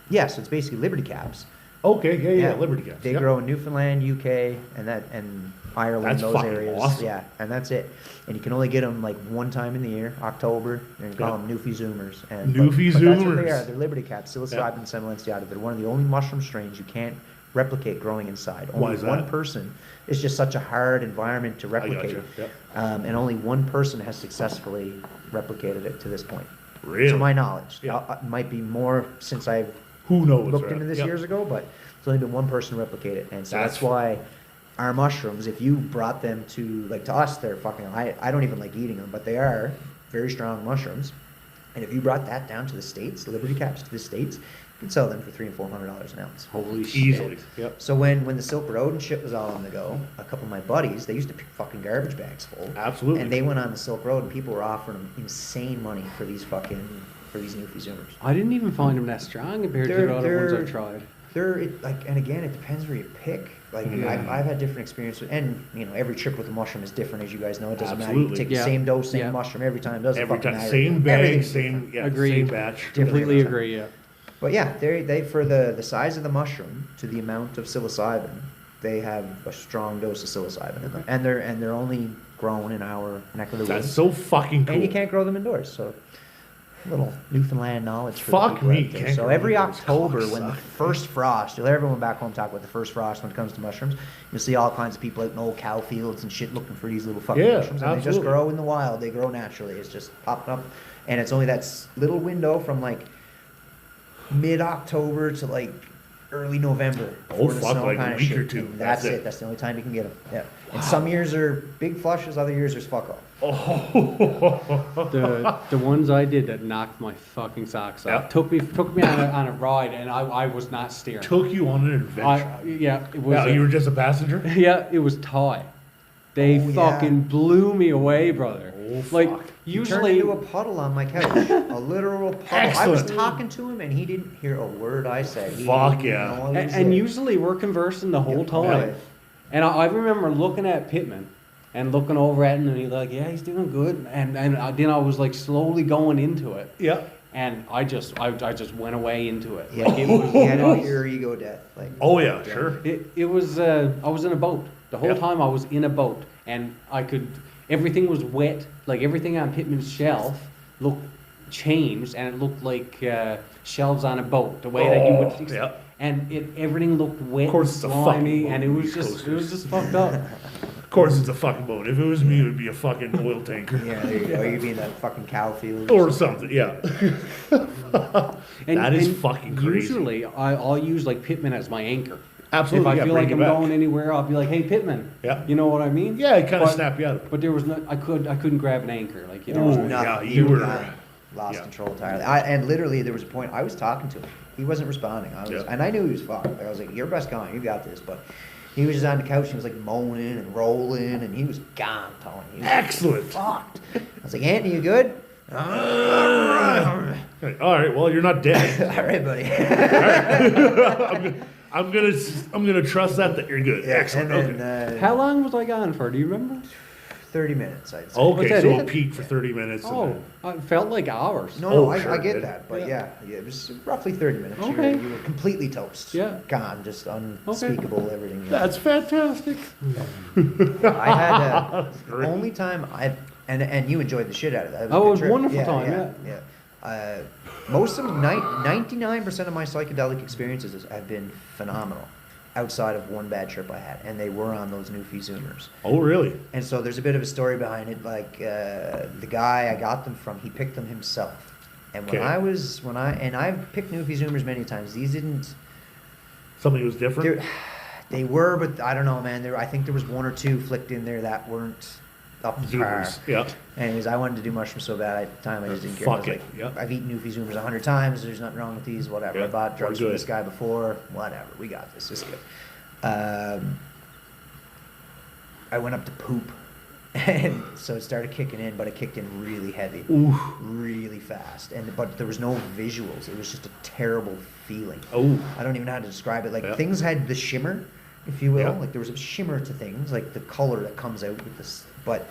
yeah, so it's basically Liberty Caps. Okay, yeah, Liberty Caps. They yeah. grow in Newfoundland, UK, and Ireland, That's those fucking areas. awesome. Yeah, and that's it. And you can only get them like one time in the year, October, and you call Yeah. them Newfie Zoomers. And Newfie but that's what they Zoomers. are. They're Liberty Caps, psilocybin silenciata. They're one of the only mushroom strains you can't replicate growing inside. Why Only is one that? person. It's just such a hard environment to replicate. gotcha, yep. And only one person has successfully replicated it to this point. Really? To my knowledge. Yeah. It might be more since I've Who knows? looked right? into this Yeah. years ago, but it's only been one person replicate it. And so That's that's why our mushrooms, if you brought them to, like to us, they're fucking, I don't even like eating them, but they are very strong mushrooms. And if you brought that down to the States, Liberty Caps to the States, you could sell them for $300 and $400 an ounce. Holy shit. Easily. Yep. So when the Silk Road and shit was all on the go, a couple of my buddies, they used to pick fucking garbage bags full. Absolutely. And they went on the Silk Road and people were offering them insane money for these Newfie Zoomers. I didn't even find them that strong compared to the other ones I've tried. And again, it depends where you pick. Like I've had different experiences, and every trip with a mushroom is different, as you guys know. It doesn't matter. You Absolutely. take Yeah. the same dose, same Yeah. mushroom every time. Doesn't Every fucking time, matter. same bag, Everything's same different. yeah, Agreed. same batch. Different Completely every time. agree, yeah. But yeah, they for the size of the mushroom to the amount of psilocybin, they have a strong dose of psilocybin in them, and they're only grown in our neck of the That's woods. so fucking cool. And you can't grow them indoors, so little Newfoundland knowledge for Fuck the people me, out there. can't So grow every them indoors. October, Fuck, when the suck. first frost, you'll hear everyone back home talk about the first frost when it comes to mushrooms. You'll see all kinds of people out in old cow fields and shit looking for these little fucking Yeah, mushrooms, and they just absolutely. grow in the wild. They grow naturally. It's just popping up, and it's only that little window from like mid-October to like early November Oh, before the fuck, snow like a kind of week shit. or two. And that's That's it. it. That's the only time you can get them. Yeah. And some years are big flushes, other years there's fuck all. The ones I did that knocked my fucking socks off Yeah. took me on a ride, and I was not steering. Took you on an adventure. Yeah, it was. Yeah, you were just a passenger? Yeah, it was Thai. They Oh, yeah. fucking blew me away, brother. Oh, Like fuck. He turned usually, into a puddle on my couch. A literal puddle. I was Excellent. talking to him and he didn't hear a word I said. He Fuck didn't yeah. know I was and there. usually we're conversing the whole Yeah, time. right. And I remember looking at Pittman and looking over at him, and he's like, "Yeah, he's doing good." And then I was like slowly going into it, Yeah. and I just went away into it. Yeah, Like it was. he had a pure ego death. Like, Oh, yeah, sure. It was. I was in a boat the whole Yeah. time. I was in a boat, and I could. Everything was wet. Like everything on Pittman's shelf looked changed, and it looked like shelves on a boat. The way that you would. Oh, yeah. And everything looked wet, Of course and it's a fucking slimy, boat, and you coasters. just fucked up. Of course it's a fucking boat. If it was me, it would be a fucking oil tanker. yeah, there you go. You'd be in that fucking cow field. Or something, yeah. And, That is and fucking crazy. Usually, I'll use like Pittman as my anchor. Absolutely, If I yeah, feel bring like you I'm back. going anywhere, I'll be like, "Hey, Pittman." Yeah. You know what I mean? Yeah, it kind of But- snap you out of it. But there was no. I couldn't grab an anchor. Like you know. Ooh. what I mean? Nothing. Yeah, He you were- lost yeah. control entirely. And literally, there was a point I was talking to him. He wasn't responding. Yeah. And I knew he was fucked. Like, I was like, "You're best gone. You got this." But he was just on the couch. He was like moaning and rolling, and he was gone, Tony. He was Excellent. fucked. I was like, "Anthony, you good?" All right, All right, well, you're not dead. all right, buddy. I'm gonna trust that you're good. Excellent. And Okay. then How long was I gone for? Do you remember? 30 minutes, I'd say. What's Okay, that, so is a it? peak for 30 minutes. and Oh, then- it felt like hours. No, Oh, I sure, get good. that, but Yeah. yeah, it was roughly 30 minutes. Okay. You were completely toast. Yeah. Gone, just unspeakable, everything. That's fantastic. I had Great. only time and you enjoyed the shit out of that. Oh, a it good was trip. wonderful time, yeah. Most of 99% of my psychedelic experiences have been phenomenal, outside of one bad trip I had, and they were on those Newfie Zoomers. Oh, really? And so there's a bit of a story behind it. Like the guy I got them from, he picked them himself. And when Okay. I've picked Newfie Zoomers many times. These didn't. Something was different? They were, but I don't know, man. I think there was one or two flicked in there that weren't up to par. Zoomers. Yeah. Anyways, I wanted to do mushrooms so bad at the time I just didn't care. Fuck I was it, like, yeah. I've eaten Newfie Zoomers 100 times. There's nothing wrong with these. Whatever. Yeah, I bought drugs we're from good. this guy before. Whatever. We got this. It's good. I went up to poop, and so it started kicking in, but it kicked in really heavy, really fast, but there was no visuals. It was just a terrible feeling. Oh. I don't even know how to describe it. Like Yeah. things had the shimmer, if you will. Yeah. Like there was a shimmer to things, like the color that comes out with this. But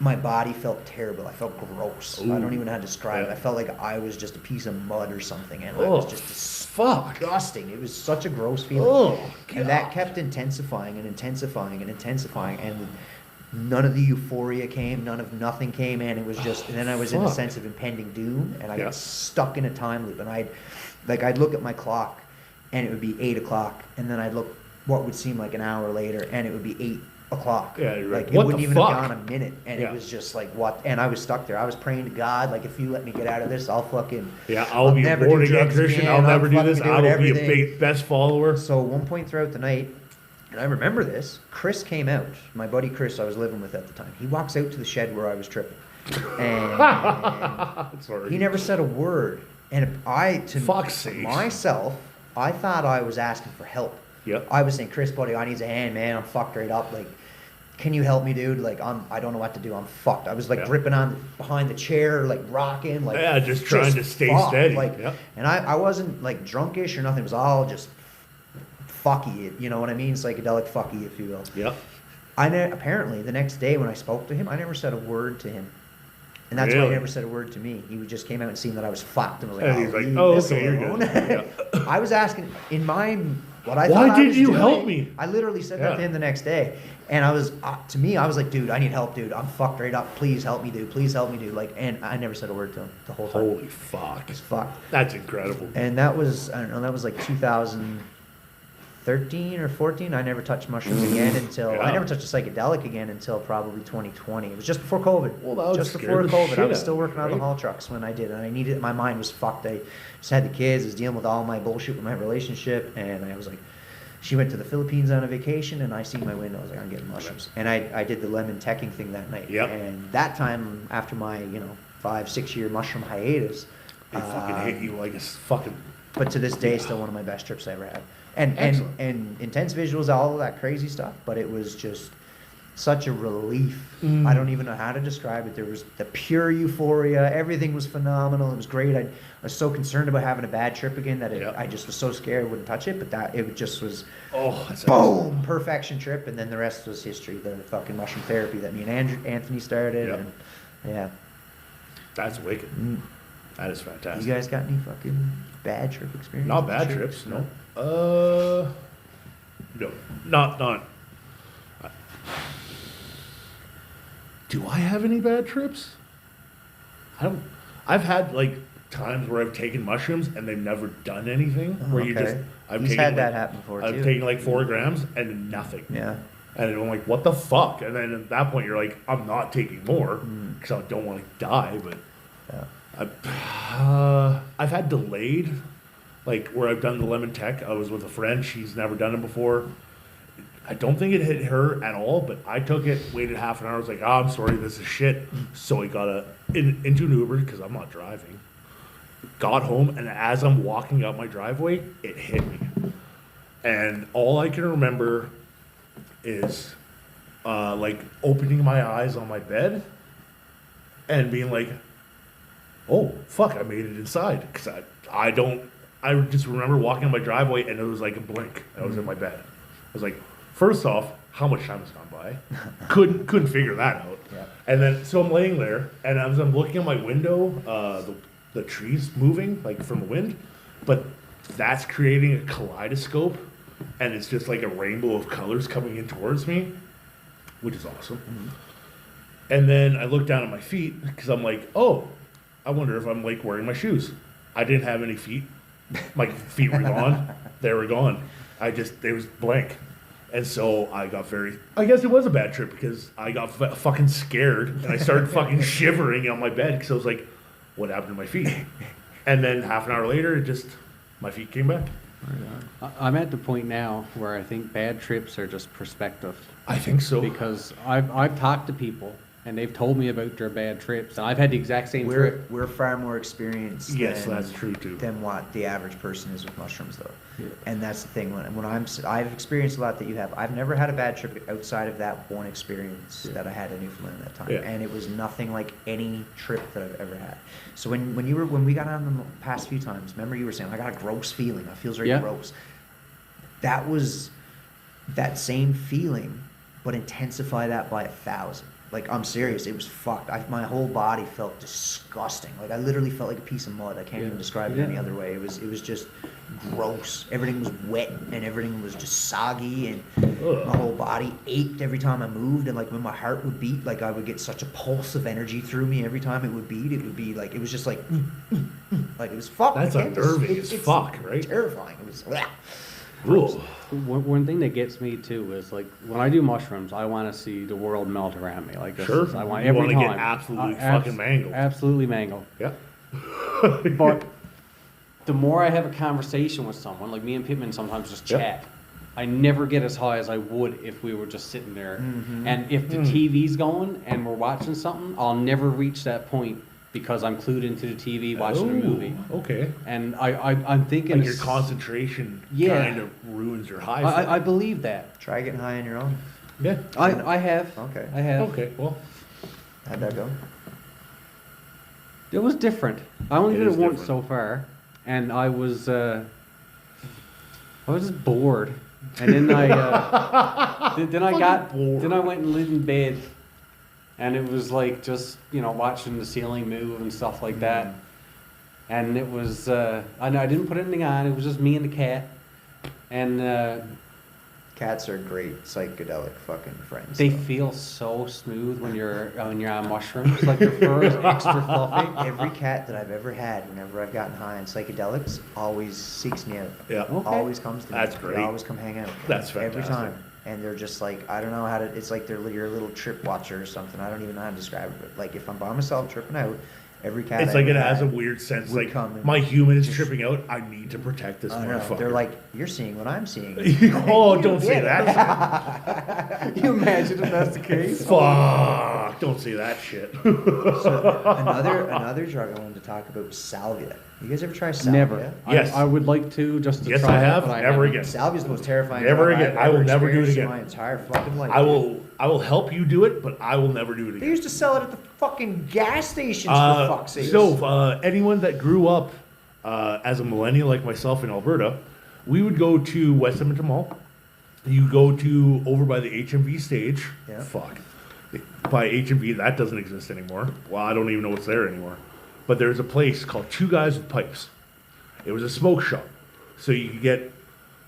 my body felt terrible. I felt gross. I don't Ooh. even know how to describe it. Yeah. I felt like I was just a piece of mud or something, and I was just fuck. disgusting. It was such a gross feeling. Oh, And that kept intensifying and intensifying and intensifying, and none of the euphoria came, nothing came in. It was just, and then I was in a Fuck. sense of impending doom, and I Yeah. got stuck in a time loop. And I'd look at my clock, and it would be 8 o'clock, and then I'd look what would seem like an hour later, and it would be 8 o'clock. Yeah, you're like like, it what wouldn't the even fuck? have gone a minute, and Yeah. it was just like what? And I was stuck there. I was praying to God, like if you let me get out of this, I'll fucking Yeah, I'll be a never do born again drugs Christian. again. I'll never do fucking this. doing I will be a everything. best follower. So at one point throughout the night, and I remember this, Chris came out. My buddy Chris I was living with at the time. He walks out to the shed where I was tripping. And Sorry. he never said a word. And Fuck's sakes. myself, I thought I was asking for help. Yep. I was saying, Chris, buddy, I need a hand, man. I'm fucked right up. Like, can you help me, dude? Like, I don't know what to do. I'm fucked. I was like Yeah. dripping on behind the chair, like rocking, like Yeah, just trying to stay fucked. steady. Like, Yep. and I wasn't like drunkish or nothing. It was all just fucky. You know what I mean? Psychedelic fucky, if you will. Yep. Apparently the next day when I spoke to him, I never said a word to him. And that's why Really? he never said a word to me. He just came out and seen that I was fucked and was like, And he's like, leave "Oh, this okay, you're alone." good. Yeah. I was asking in my what I Why thought I didn't was you doing, help me? I literally said that Yeah. to him the next day, and I was to me I was like, dude, I need help, dude. I'm fucked right up. Please help me, dude. Please help me, dude. Like, and I never said a word to him the whole time. Holy fuck. I was fucked. That's incredible. And that was, I don't know, that was like 2013 or 14. I never touched mushrooms again until, Yeah. I never touched a psychedelic again until probably 2020. It was just before COVID. Well, that would just scare before the COVID. shit I was out still of you, working on the right? haul trucks when I did, and I needed, my mind was fucked. I just had the kids, I was dealing with all my bullshit with my relationship, and I was like, she went to the Philippines on a vacation, and I seen my window. I was like, I'm getting mushrooms. And I did the lemon teching thing that night. Yep. And that time, after my, 5-6 year mushroom hiatus, They fucking hit you like it's fucking. but to this day, still one of my best trips I ever had. And Excellent. and intense visuals, all of that crazy stuff. But it was just such a relief. Mm. I don't even know how to describe it. There was the pure euphoria. Everything was phenomenal. It was great. I was so concerned about having a bad trip again that Yeah. I just was so scared I wouldn't touch it. But that it just was Oh, that's boom, perfection trip. And then the rest was history. The fucking mushroom therapy that me and Anthony started. Yeah. And yeah, That's wicked. Mm. That is fantastic. You guys got any fucking bad trip experience? Not bad trips, no. No, not. Do I have any bad trips? I don't. I've had like times where I've taken mushrooms and they've never done anything. Oh, Where you just, okay. I've He's taken had that like, happen before I've too. taken like 4 grams and nothing. Yeah. And I'm like, what the fuck? And then at that point, you're like, I'm not taking more Mm. because I don't want to die. But Yeah. I've had delayed, like where I've done the lemon tech. I was with a friend; she's never done it before. I don't think it hit her at all, but I took it, waited half an hour. I was like, "Oh, I'm sorry, this is shit." So I got into an Uber because I'm not driving. Got home, and as I'm walking up my driveway, it hit me, and all I can remember is like opening my eyes on my bed and being like, oh fuck, I made it inside, because I just remember walking on my driveway and it was like a blink. I was in my bed. I was like, first off, how much time has gone by? couldn't figure that out. Yeah. And then so I'm laying there, and as I'm looking at my window, the trees moving like from the wind, but that's creating a kaleidoscope, and it's just like a rainbow of colors coming in towards me, which is awesome. Mm-hmm. And then I look down at my feet because I'm like, oh, I wonder if I'm like wearing my shoes. I didn't have any feet. My feet were gone. They were gone. They was blank. And so I guess it was a bad trip because I got fucking scared and I started fucking shivering on my bed because I was like, what happened to my feet? And then half an hour later, my feet came back. I'm at the point now where I think bad trips are just perspective. I think so. Because I've talked to people and they've told me about their bad trips, and I've had the exact same trip. We're far more experienced. Yes, than, that's true too. Than what the average person is with mushrooms, though. Yeah. And that's the thing. I've experienced a lot that you have. I've never had a bad trip outside of that one experience that I had in Newfoundland at that time, Yeah. and it was nothing like any trip that I've ever had. So when we got on the past few times, remember you were saying I got a gross feeling. I feels very Yeah. gross. That was that same feeling, but intensify that by 1,000. Like, I'm serious, it was fucked. My whole body felt disgusting. Like, I literally felt like a piece of mud. I can't Yeah. even describe it Yeah. any other way. It was just gross. Everything was wet, and everything was just soggy, and Ugh. my whole body ached every time I moved, and like when my heart would beat, like I would get such a pulse of energy through me every time it would beat. It would be like, it was just like, like it was fucked. That's I can't unnerving it's as fuck, right? Terrifying. It was, Ooh. One thing that gets me too is like when I do mushrooms, I want to see the world melt around me. Like this Sure. is, I want You every wanna time. get absolutely Abs- fucking mangled. Absolutely mangled. Yeah. But the more I have a conversation with someone, like me and Pittman sometimes just Yep. chat. I never get as high as I would if we were just sitting there. Mhm. And if the Mm. TV's going and we're watching something, I'll never reach that point because I'm clued into the TV watching a movie. Okay. And I'm thinking Like your concentration Yeah. kind of ruins your high. I believe that. Try getting high on your own. Yeah. I have. Okay. I have. Okay. Well, How'd that go? It was different. I only It did it is once different. so far, and I was just bored. And then I then I Fucking got bored. then I went and lived in bed, and it was like just watching the ceiling move and stuff like that. And it was I didn't put anything on. It was just me and the cat, and Cats are great psychedelic fucking friends. they though. feel so smooth when you're on mushrooms. Like their fur is extra fluffy. Every cat that I've ever had, whenever I've gotten high on psychedelics, always seeks me out. Yeah. Okay. Always comes to me. That's They great. always come hang out. That's Every fantastic. time. And they're just like, I don't know how to, it's like they're your little trip watcher or something. I don't even know how to describe it. But like if I'm by myself tripping out, every cat It's I like it ever has a had weird sense. would Like come and my human is just- tripping out. I need to protect this I don't know. motherfucker. They're like, you're seeing what I'm seeing. oh, don't say Yeah. that. Can you imagine if that's the case? Fuck! Don't say that shit. So another drug I wanted to talk about was salvia. You guys ever try salvia? Never. Yes. I would like to just to Yes, try I have. it, but I Never haven't. again. Salvia's the most terrifying. Never drug again. I've I will ever never do it experienced in again. my entire fucking life. I will help you do it, but I will never do it They again. used to sell it at the fucking gas stations for fuck's sake. Anyone that grew up as a millennial like myself in Alberta, we would go to West Edmonton Mall. You go to over by the HMV stage. Yeah. Fuck. By HMV, that doesn't exist anymore. Well, I don't even know what's there anymore. But there's a place called Two Guys with Pipes. It was a smoke shop. So you could get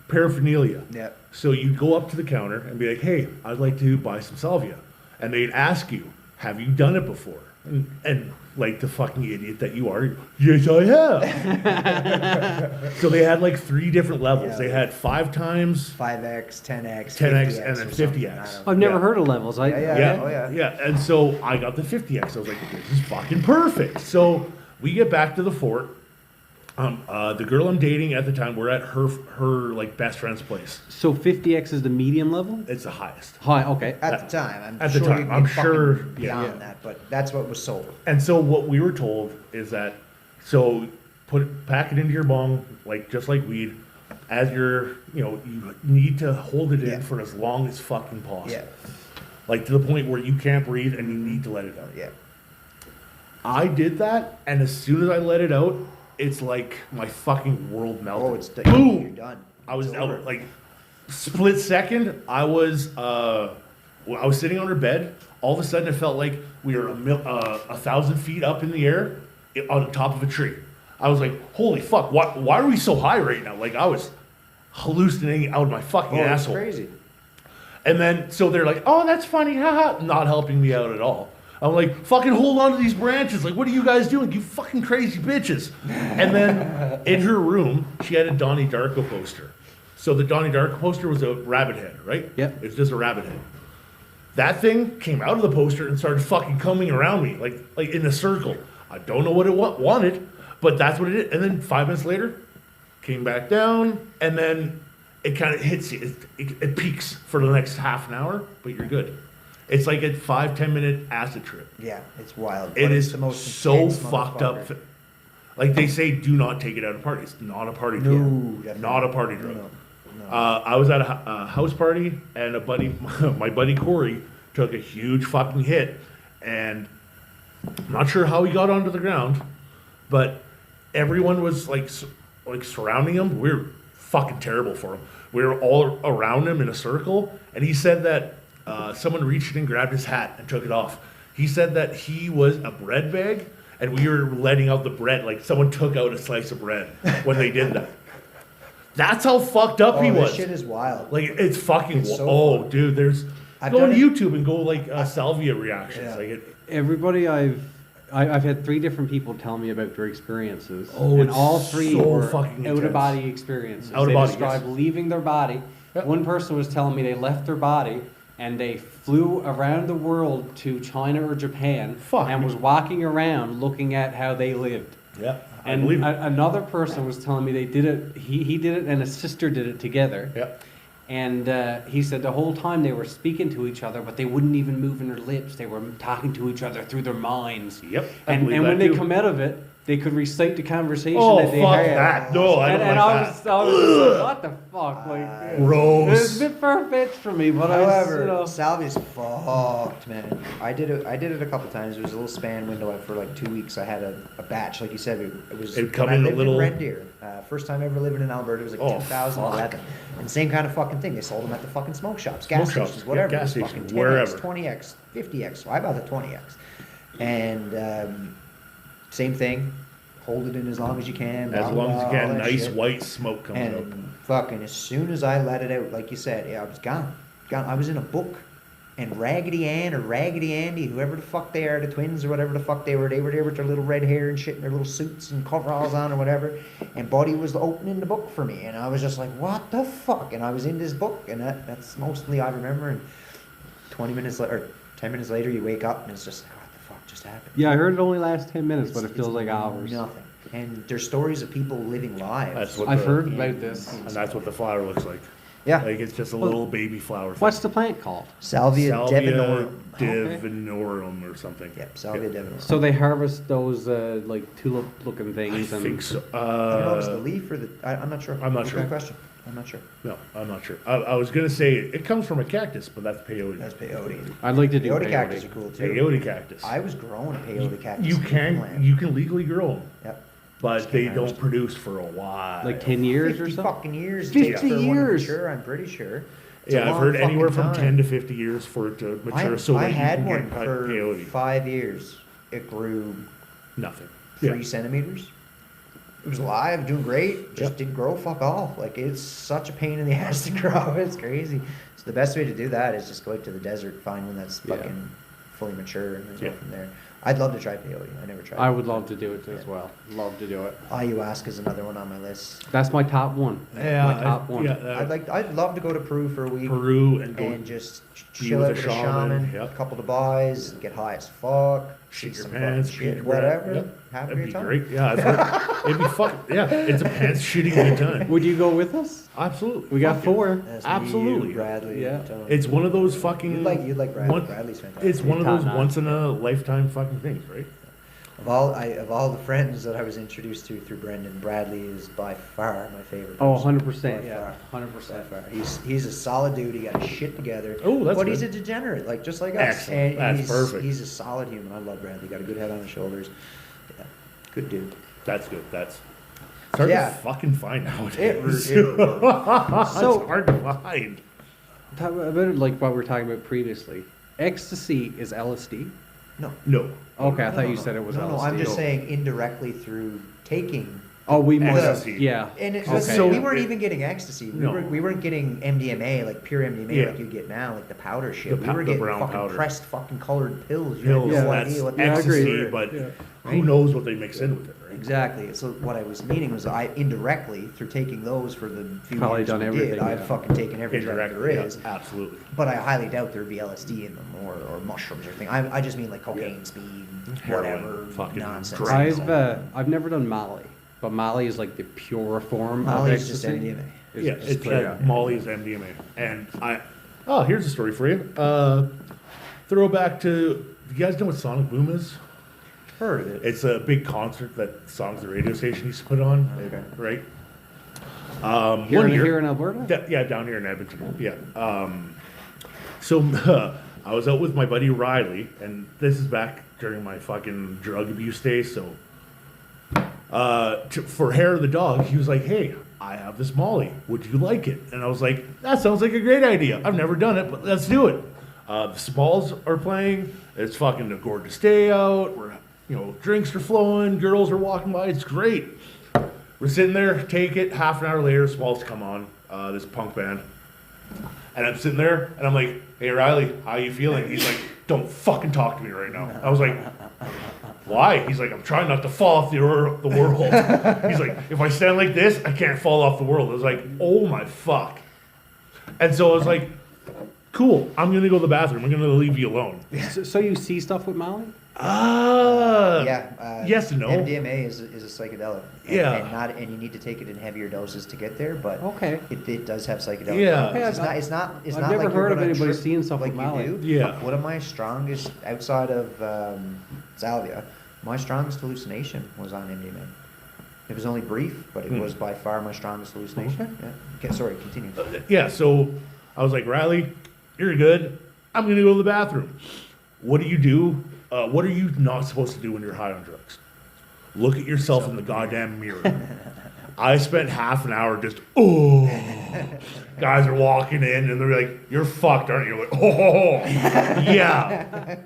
paraphernalia. Yeah. So you'd go up to the counter and be like, hey, I'd like to buy some salvia. And they'd ask you, have you done it before? And like the fucking idiot that you are, yes, I have. So they had like 3 different levels. Yeah. They had 5 times, 5x, 10x, 10x, 50x and then or something. 50x. I don't know. I've never Yeah. heard of levels. Yeah. yeah, Oh, yeah. yeah. And so I got the 50x. I was like, this is fucking perfect. So we get back to the fort. The girl I'm dating at the time, we're at her like best friend's place. So 50x is the medium level? It's the highest. Hi, okay. At the time, I'm At the sure time, you can I'm get fucking sure- yeah, beyond yeah. that, but that's what was sold. And so what we were told is that pack it into your bong like just like weed. As you need to hold it in Yeah. for as long as fucking possible. Yeah. Like to the point where you can't breathe and you need to let it out. Yeah. I did that, and as soon as I let it out, it's like my fucking world melted. Oh, it's done. Boom! You're done. I was It's over. out like split second. I was sitting on her bed. All of a sudden, it felt like we were 1,000 feet up in the air on top of a tree. I was like, "Holy fuck! Why are we so high right now?" Like I was hallucinating out of my fucking Oh, it's asshole. crazy. And then so they're like, "Oh, that's funny, haha," not helping me out at all. I'm like, "Fucking hold on to these branches! Like, what are you guys doing? You fucking crazy bitches!" And then in her room, she had a Donnie Darko poster. So the Donnie Darko poster was a rabbit head, right? Yep. It's just a rabbit head. That thing came out of the poster and started fucking coming around me, like in a circle. I don't know what it wanted, but that's what it is. And then 5 minutes later, came back down, and then it kind of hits you. It peaks for the next half an hour, but you're good. It's like a 5-10 minute acid trip. Yeah, it's wild. It but it's is the most so intense fucked up. motherfucker. Like they say, do not take it out of parties. It's not a party No, drug. definitely. Not a party drug. No, no. I was at a house party, and my buddy Corey, took a huge fucking hit, and I'm not sure how he got onto the ground, but everyone was like surrounding him. We were fucking terrible for him. We were all around him in a circle, and he said that someone reached in and grabbed his hat and took it off. He said that he was a bread bag, and we were letting out the bread, like someone took out a slice of bread when they did that. That's how fucked up he Oh, was. this shit is wild. Like it's fucking. It's so oh, fun. dude, there's. I've Go on done it. YouTube and go like salvia reactions. Yeah. Like it. Everybody I've had 3 different people tell me about their experiences, Oh, and it's all 3 so were fucking out intense. of body experiences. Out of They body, described yes. leaving their body. Yep. One person was telling me they left their body and they flew around the world to China or Japan Fuck and me. was walking around looking at how they lived. Yeah, I And believe it. another person was telling me they did it. He did it, and his sister did it together. Yeah. And he said the whole time they were speaking to each other, but they wouldn't even move in their lips. They were talking to each other through their minds. Yep. I And believe when that they too. come out of it, they could recite the conversation Oh, that they fuck had. that. No, I don't And like I that. was just like, what the fuck? Like, Gross. it's a bit far-fetched for me, but However, salvia's fucked, man. I did it a couple times. There was a little span window for like 2 weeks. I had a batch, like you said. It was It'd come when I in a lived little- in Red Deer. First time ever living in Alberta. It was like Oh, 2011. And same kind of fucking thing. They sold them at the fucking smoke shops, Smoke gas shops, stations, whatever. yeah, gas It was stations, fucking 10X, wherever. 20X, 50X. So I bought the 20X. And same thing. Hold it in as long as you can. As blah, long as blah, you all can, that nice shit. white smoke comes out. And fucking as soon as I let it out, like you said, yeah, I was gone. Gone. I was in a book. And Raggedy Ann or Raggedy Andy, whoever the fuck they are, the twins or whatever the fuck they were there with their little red hair and shit and their little suits and coveralls on or whatever. And Buddy was opening the book for me. And I was just like, what the fuck? And I was in this book. And that's mostly I remember. And 20 minutes later, or 10 minutes later, you wake up and it's just like, what the fuck just happened? Yeah, I heard it only lasts 10 minutes, but it It's feels like hours. Nothing. And there's stories of people living lives. That's what I've the- heard about this. And that's what the flower looks like. Yeah. Like it's just a Well, little baby flower. Thing. What's the plant called? Salvia, divinorum. divinorum or something. Yep, Salvia divinorum. So they harvest those like tulip-looking I things. and think so. I don't know if it's the leaf or the. I'm not sure. I'm not Good sure. question. I'm not sure. No, I'm not sure. I was gonna say it comes from a cactus, but that's peyote. That's peyote. I'd like to do Peyote peyote. cactus are cool too. Peyote cactus. I was growing a peyote cactus. You in Newfoundland. you can legally grow them, Yep. but Just they can't don't harvest. produce for a while. Like 10 years or 50 something? fucking years. it 50 takes for one to years. mature, I'm pretty sure. It's a Yeah, I've long heard anywhere fucking from time. 10 to 50 years for it to mature, so I that you had can one get for peyote. 5 years. It grew Nothing. 3 Yeah. centimeters. It was alive, doing great. Just Yep. didn't grow fuck all. Like it's such a pain in the ass to grow. It's crazy. So the best way to do that is just go out to the desert, find one that's Yeah. fucking fully mature, and then Yeah. go from there. I'd love to try peyote. I never tried. I would love to do it as well. Love to do it. Ayahuasca is another one on my list. That's my top one. Yeah, my top one. Yeah, I'd love to go to Peru for a week Peru and go and just be chill with out a with a shaman, shaman, yep. a couple of boys, get high as fuck, shit see your some pants, fucking shit, shit, whatever. Yep. Have a That'd good be time. great. Yeah, it'd be fucking. Yeah, it's a pants shitting good time. Would you go with us? Absolutely. We got Fuck yeah. 4. That's Absolutely. me, Bradley. Yeah. and Tony. It's one of those fucking. You'd like Bradley. one- Bradley's fantastic. It's one of those Top-notch. once in a lifetime fucking things, right? Of all the friends that I was introduced to through Brendan, Bradley is by far my favorite. Oh, person. 100%. By Yeah, far. 100%. By far. He's a solid dude. He got his shit together. Oh, that's But good. he's a degenerate, like just like us. Excellent. And That's he's, perfect. He's a solid human. I love Bradley. Got a good head on his shoulders. Yeah, good dude. That's good. That's it's hard Yeah. to fucking find nowadays. It So- it's hard to find. Talk about it like what we were talking about previously. Ecstasy is LSD. No. No. Okay, I No, thought no, you no. said it was no, LSD. No, I'm just No. saying indirectly through taking. Oh, we must. Ecstasy. Yeah. And it, Okay. So- we weren't even getting ecstasy. No. We weren't getting MDMA, like pure MDMA, Yeah. like you get now, like the powder shit. The We pow- were the getting brown fucking powder. pressed fucking colored pills. You Pills. had no That's idea what Yeah, I the agree. were. but Yeah. who knows what they mix in with it, right? Exactly. So what I was meaning was I indirectly, through taking those for the few Probably years done we everything, did, I've yeah. fucking taken every drug Indirect. there Yeah, is. absolutely. But I highly doubt there'd be LSD in them or mushrooms or anything. I just mean like cocaine, speed, Heroin, whatever fucking nonsense. crack. I've never done Molly, but Molly is like the pure form Molly of is just ecstasy. MDMA. Yeah, it's clear. like Molly's MDMA. And here's a story for you. Throwback to, you guys know what Sonic Boom is? Heard of it. It's a big concert that Songs the radio station used to put on, Okay. right? Here in Alberta? Yeah, down here in Edmonton. Yeah. So I was out with my buddy Riley, and this is back during my fucking drug abuse days. So for Hair of the Dog, he was like, "Hey, I have this Molly. Would you like it?" And I was like, "That sounds like a great idea. I've never done it, but let's do it." The Smalls are playing. It's fucking a gorgeous day out. Drinks are flowing. Girls are walking by. It's great. We're sitting there, take it. Half an hour later, Smalls come on, this punk band. And I'm sitting there, and I'm like, "Hey, Riley, how you feeling?" He's like, "Don't fucking talk to me right now." I was like, "Why?" He's like, "I'm trying not to fall off the world." He's like, "If I stand like this, I can't fall off the world." I was like, "Oh my fuck." And so I was like, "Cool, I'm going to go to the bathroom. I'm going to leave you alone." So you see stuff with Molly? Yes and no. MDMA is a psychedelic. Yeah. And you need to take it in heavier doses to get there, but Okay. it does have psychedelic. Yeah. properties. Okay, It's not I've like never you're heard of gonna anybody trip seeing stuff like with you Molly. do. Yeah. One of my strongest outside of salvia My strongest hallucination was on MDMA. It was only brief, but it was by far my strongest hallucination. Yeah. Okay, sorry, continue. Yeah, so I was like, Riley, you're good. I'm going to go to the bathroom. What do you do? What are you not supposed to do when you're high on drugs? Look at yourself in the goddamn mirror. I spent half an hour just, guys are walking in and they're like, you're fucked, aren't you? Like, yeah.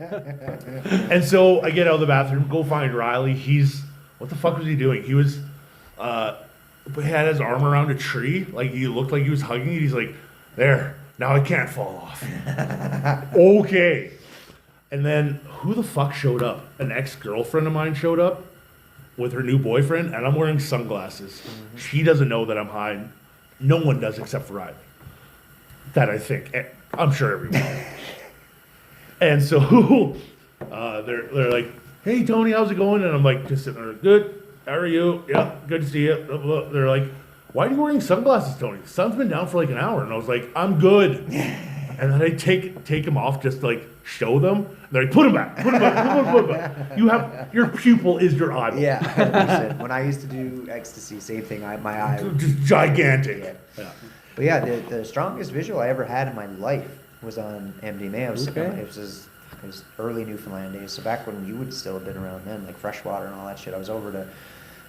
And so I get out of the bathroom, go find Riley. What the fuck was he doing? He was, he had his arm around a tree. Like, he looked like he was hugging it. He's like, there, now I can't fall off. Okay. And then who the fuck showed up? An ex-girlfriend of mine showed up with her new boyfriend, and I'm wearing sunglasses. She doesn't know that I'm high. No one does except for Riley. That I think. I'm sure everyone. And so they're like, hey, Tony, how's it going? And I'm like, just sitting there, good. How are you? Yeah, good to see you. Blah, blah. They're like, why are you wearing sunglasses, Tony? The sun's been down for like an hour. And I was like, I'm good. And then I take them off just to like show them. They're like, put them back, put them back, put them back. Your pupil is your eyeball. Yeah. Listen, when I used to do ecstasy, same thing. My eye would Just gigantic. Yeah. But yeah, the strongest visual I ever had in my life was on MDMA. It was early Newfoundland days. So back when you would still have been around then, like freshwater and all that shit. I was over to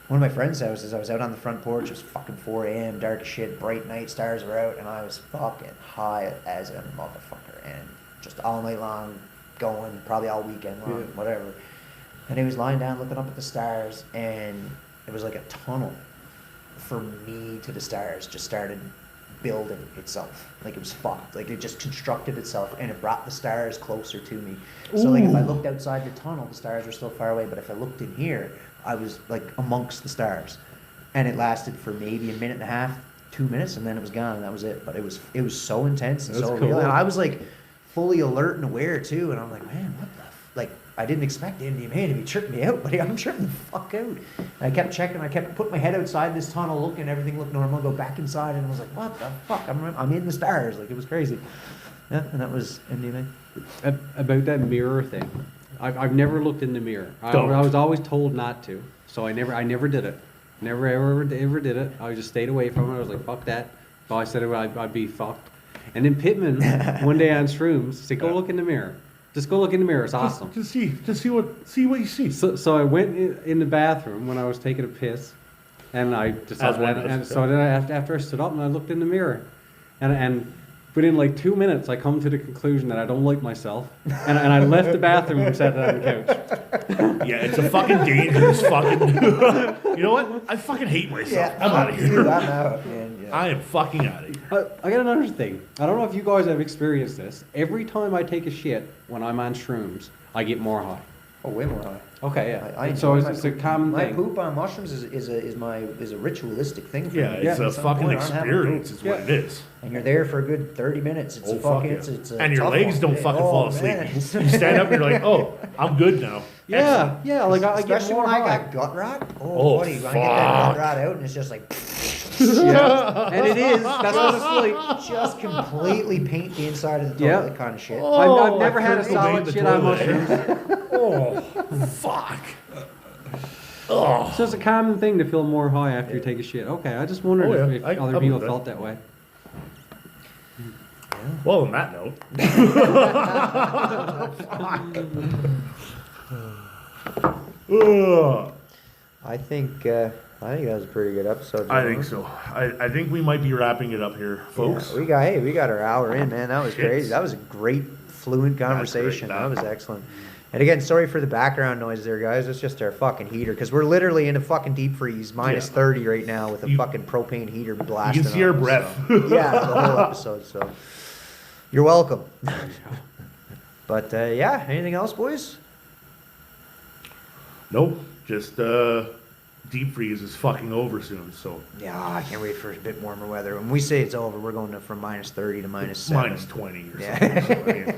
one of my friends' houses. I was out on the front porch. It was fucking 4 a.m., dark as shit, bright night, stars were out, and I was fucking high as a motherfucker. And just all night long, going, probably all weekend long, whatever. And he was lying down looking up at the stars, and it was like a tunnel from me to the stars just started building itself. Like it was fucked. Like it just constructed itself, and it brought the stars closer to me. So like if I looked outside the tunnel, the stars were still far away, but if I looked in here, I was like amongst the stars. And it lasted for maybe a minute and a half, 2 minutes, and then it was gone, and that was it. But it was so intense and so real. And I was like fully alert and aware too, and I'm like, man, what the like I didn't expect MDMA to be tripping me out, but I'm tripping the fuck out. And I kept checking, I kept putting my head outside this tunnel looking, everything looked normal, go back inside, and I was like, what the fuck, I'm in the stars. Like it was crazy. Yeah, and that was MDMA. About that mirror thing, I've never looked in the mirror. I was always told not to, so I never did it. Never ever did it. I just stayed away from it. I was like, fuck that. If I said it, I'd be fucked. And then Pittman, one day on shrooms, said, go look in the mirror. Just go look in the mirror. It's awesome. Just see what you see. So I went in the bathroom when I was taking a piss, and I just so then after I stood up and I looked in the mirror, and within like 2 minutes I come to the conclusion that I don't like myself, and I left the bathroom and sat down on the couch. Yeah, it's a fucking dangerous fucking. You know what? I fucking hate myself. Yeah, I'm out of here. I'm out, man. Yeah. I am fucking out of here. I got another thing. I don't know if you guys have experienced this. Every time I take a shit when I'm on shrooms, I get more high. Oh, way more high. Okay, yeah. I so enjoy it's a common my thing. poop on mushrooms is a ritualistic thing for Yeah, me. it's a fucking experience is what it is. And you're there for a good 30 minutes. It's a fucking, it's a and your tough legs one. don't fucking fall asleep. Man. You stand up and you're like, oh, I'm good now. Yeah, like I get Especially more when I high. got gut rot. Oh, Buddy, when I get that gut rot out and it's just like, Yeah, and it is. That's what it's like. just completely paint the inside of the Yeah. toilet kind of shit. I've never had a Kurt Cobain solid the shit on toilet. mushrooms. Oh, fuck. Oh. It's just a common thing to feel more high after you take a shit. Okay, I just wondered if I'm other people with felt that way. Well, on that note. Ugh. I think that was a pretty good episode. I think so. I think we might be wrapping it up here, folks. Yeah, we got our hour in, man. That was Shit. crazy. That was a great, fluent conversation. great. That was excellent. And again, sorry for the background noise there, guys. It's just our fucking heater, because we're literally in a fucking deep freeze, minus Yeah. 30 right now, with a fucking propane heater blasting. You can see our on us, breath. so- yeah, the whole episode. So you're welcome. But yeah, anything else, boys? Nope. Just deep freeze is fucking over soon. So Yeah, I can't wait for a bit warmer weather. When we say it's over, we're going from minus 30 to minus 7. minus 20 or Yeah. something. So, I mean,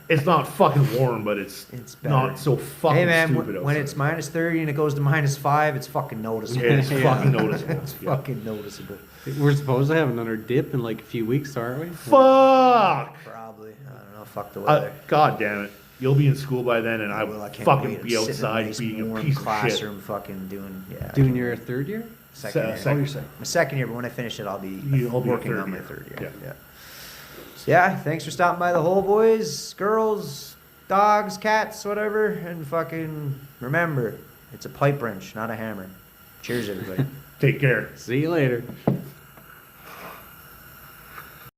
it's not fucking warm, but it's better. not so fucking Hey man, stupid when outside. it's minus 30 and it goes to minus 5, it's fucking noticeable. Yeah, it's fucking noticeable. It's Yeah. fucking noticeable. We're supposed to have another dip in like a few weeks, aren't we? Fuck! Probably. I don't know. Fuck the weather. God damn it. You'll be in school by then, and I Well, will I can't fucking wait. be I'm sitting in a outside nice, being a warm piece of shit. classroom, fucking doing I Doing can't your wait. third year? Second year. second. Oh, you're second. My second year, but when I finish it, I'll be You'll be a working third on my year. third year. Yeah. Yeah, thanks for stopping by the hole, boys, girls, dogs, cats, whatever. And fucking remember, it's a pipe wrench, not a hammer. Cheers, everybody. Take care. See you later.